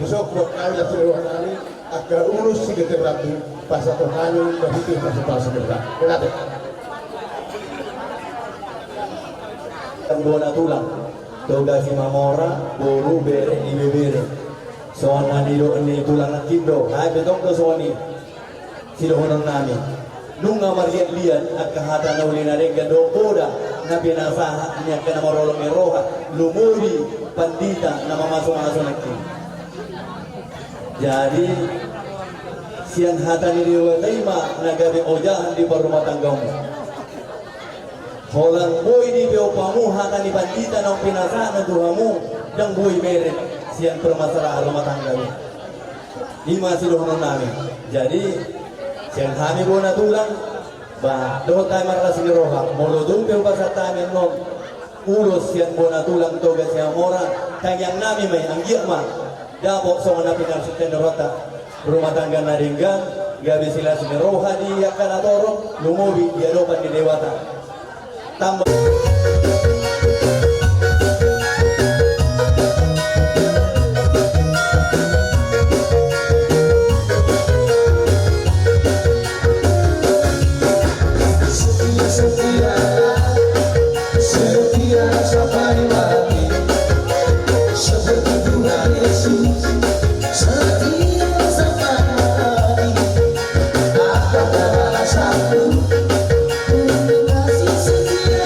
Besok kau ya seluruh hari agak urus sih kita berarti pas atau nanyu dari itu masih pas sebentar. Kenapa? Bola tulang. toga si mamora boru bere ni bebere soana ni do ni tulang kindo hai betong do soani silo honon nami nunga mariat lian akahata na ulina renga do boda na binasa niya kana marolong eroha lumuri pandita na mamasong-asong nagkin. Jadi siang hata ni riwayat nagabi ojahan di rumah tanggamu. Holang boy di beopamu hata ni pandita ng pinasa na tuhamu dan boy meret siang permasalahan rumah tanggamu. Lima siluhunan namin. Jadi siang kami po natulang ba doon tayo marala siniroha molodong pero basa tayo non ulos siang po natulang toga siya mora kanyang nami may ang giyama dapo so nga napinarsit na rota rumah tangga na ringgang gabi sila siniroha di Yakalatoro lumubi di adopan di Dewata tambah setia sampai mati seperti Tuhan Yesus setia sampai mati akan ada satu kasih setia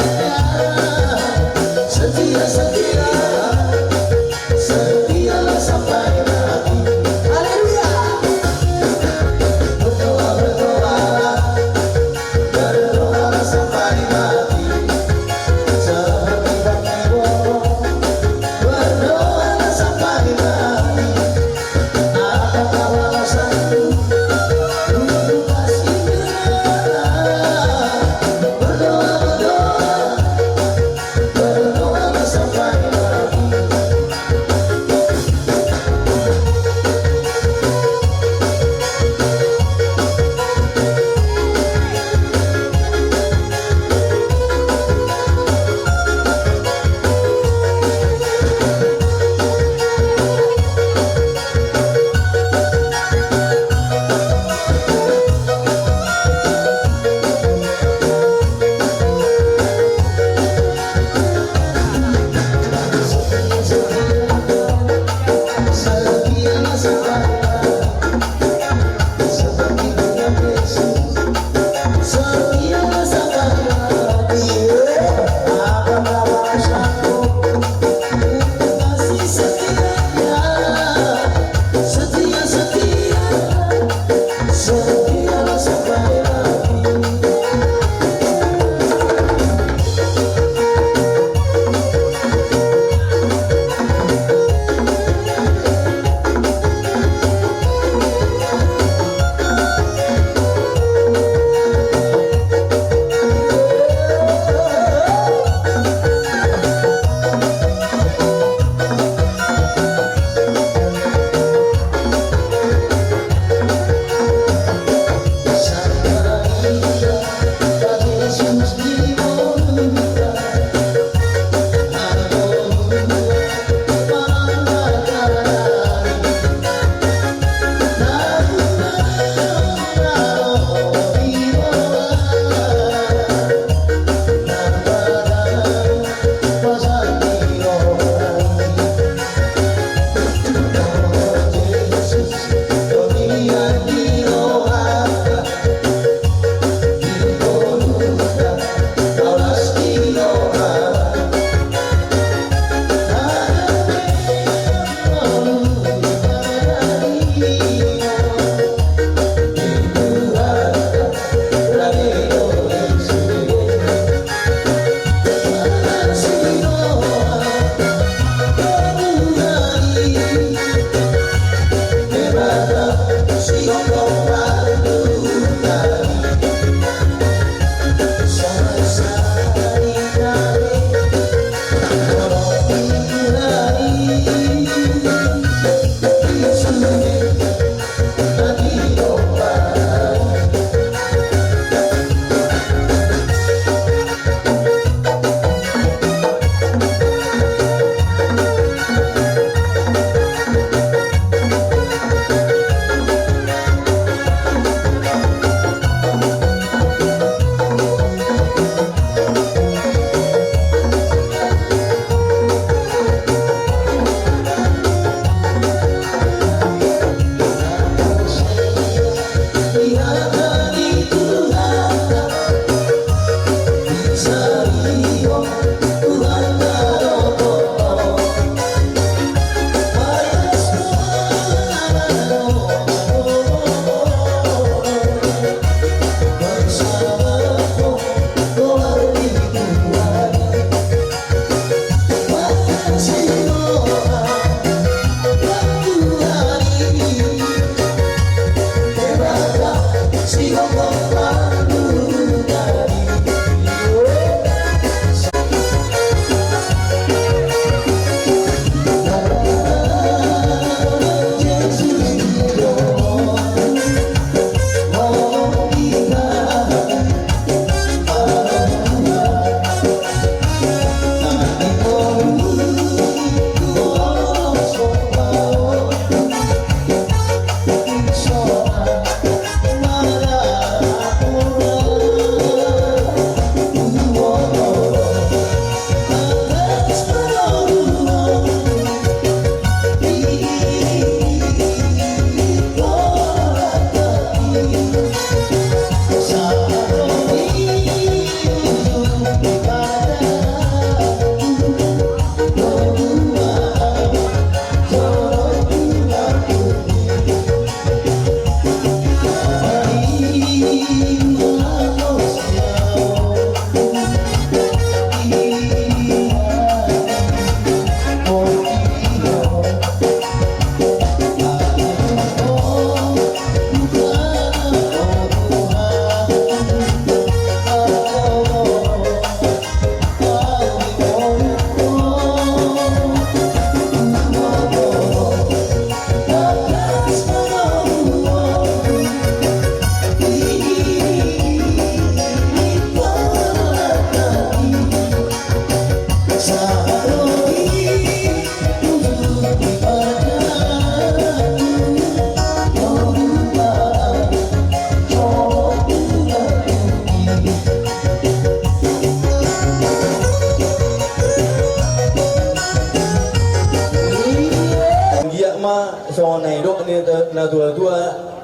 so na idok ni na dua-dua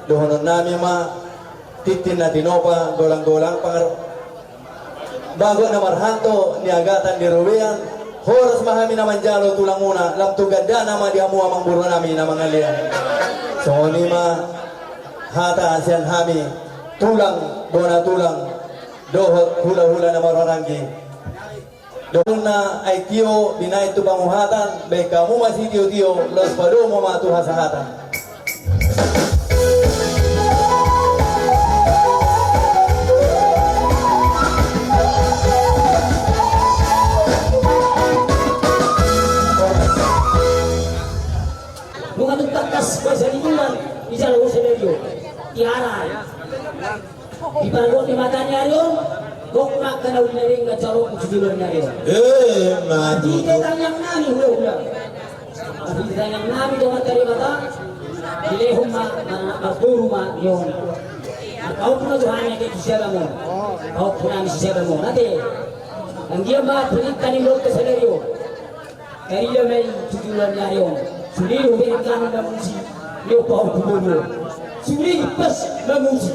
dohonon nami ma titin na tinopa golang-golang pangar bago na marhanto ni agatan di ruwian horas mahami na manjalo tulang muna lam tuganda nama dia mua mangburu nami na mangalian so ni ma hata asian hami tulang dona tulang dohot hula-hula na mararanggi doon na ay tiyo dinay ito panguhatan bay kamu masih tiyo-tiyo los pado mo matuha sa hatan Bunga tugtakas bahasa lingkungan di jalur semedio tiara di panggung di matanya yun kok nak kena uliring ke jalur kejulurnya yun mati ditanyang nami hula-hula tapi ditanyang nami dengan dari mata dilehum ma marturu ma yun kau pun Tuhannya ke siapa mo kau pun ami siapa mo nanti ang dia ma pelikkan imut ke semedio dari dia main kejulurnya yun suri hubungan kami menguji dia bau kubur suri pas menguji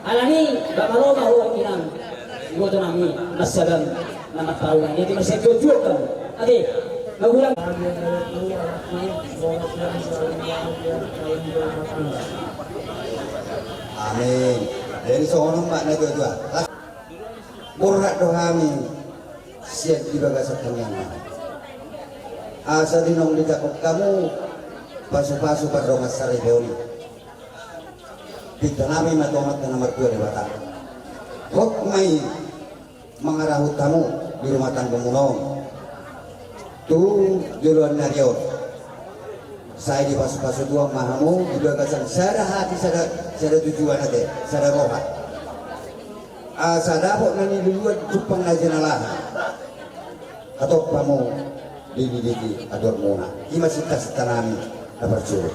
alani bakal mau orang gua tu nami masalah nama tahunan jadi masih tujuh kan ade magulang amin dari seorang makna dua-dua murah dohami siap di bagasan kalian asa dinong ditakop kamu pasu-pasu padrongas sari beoni kita nami matomat ke nomor 2 di Batak kok may mengarahut kamu di rumah tangga munong tu juluan nariot saya di pasu-pasu tuang mahamu di bagasan sada hati sada tujuan ate sada rohat asa dapot nani duluan cupang najenalaha atau kamu didi ador muna ima sita tanami na percuri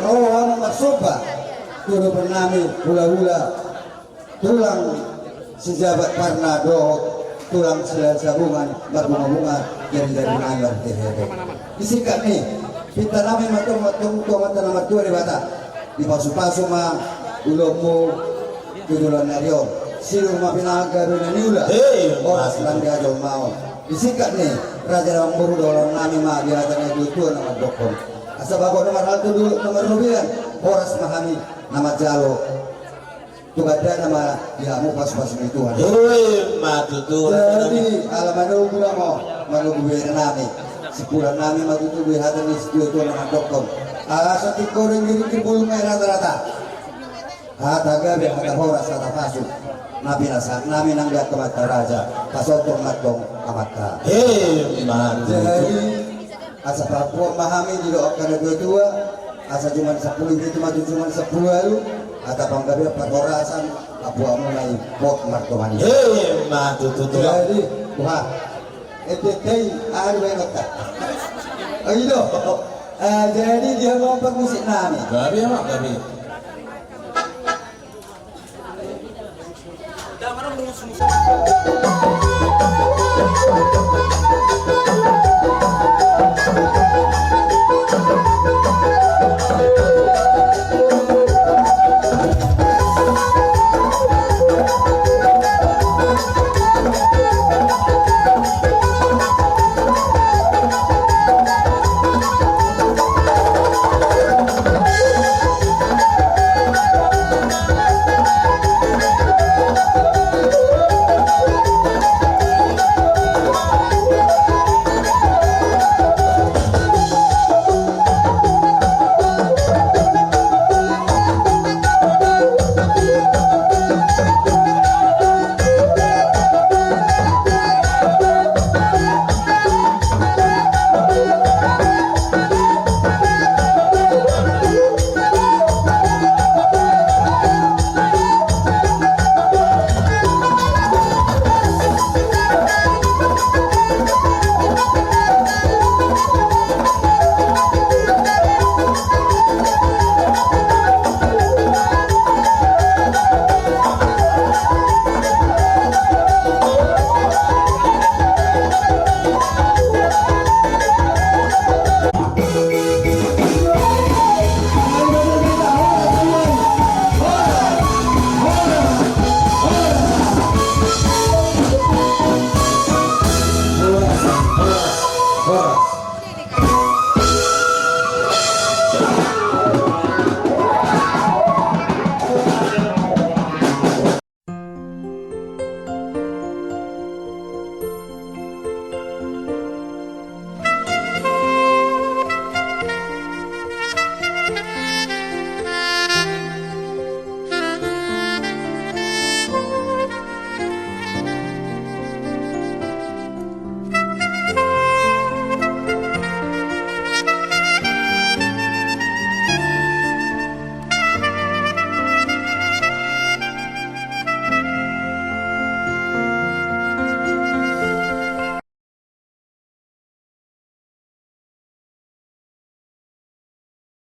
Rohan Masoba Turu Bernami Hula-hula Tulang sejabat Parna Dohok Tulang sila-sabungan Berbunga-bunga Jari-jari nanggar Disikat nih Kita nami matung mata nama tua di bata Di pasu-pasu ma Ulungmu Tudulan Nario Siru ma pinaga Runaniula Oras lang diajol mau Disikat nih Raja Rawang Buru Dolang nami ma Dihatanya Jutua nama Dokon Asa bako nomor 1 dulu nomor 9 Horas Mahami nama Jalo Tugada nama Yamu pas-pas Tuhan. Jadi alamanu gula mo manugu nami sebulan nami matutu hatan ni studio Tuhan nama Dokon. Asa tiko ring diri bulung rata-rata. Hata gabe hata horas hata pasu. Nabi nasa nami nanggat kemata raja pasotong matong amata. Jadi asa Papua memahami di doa karena dua asa cuma 10 itu maju cuma 10 lalu atau panggabe perhorasan Papua mulai pot martomani jadi wah etetei aru enota ayo jadi dia ngomong musik nami gabi apa gabi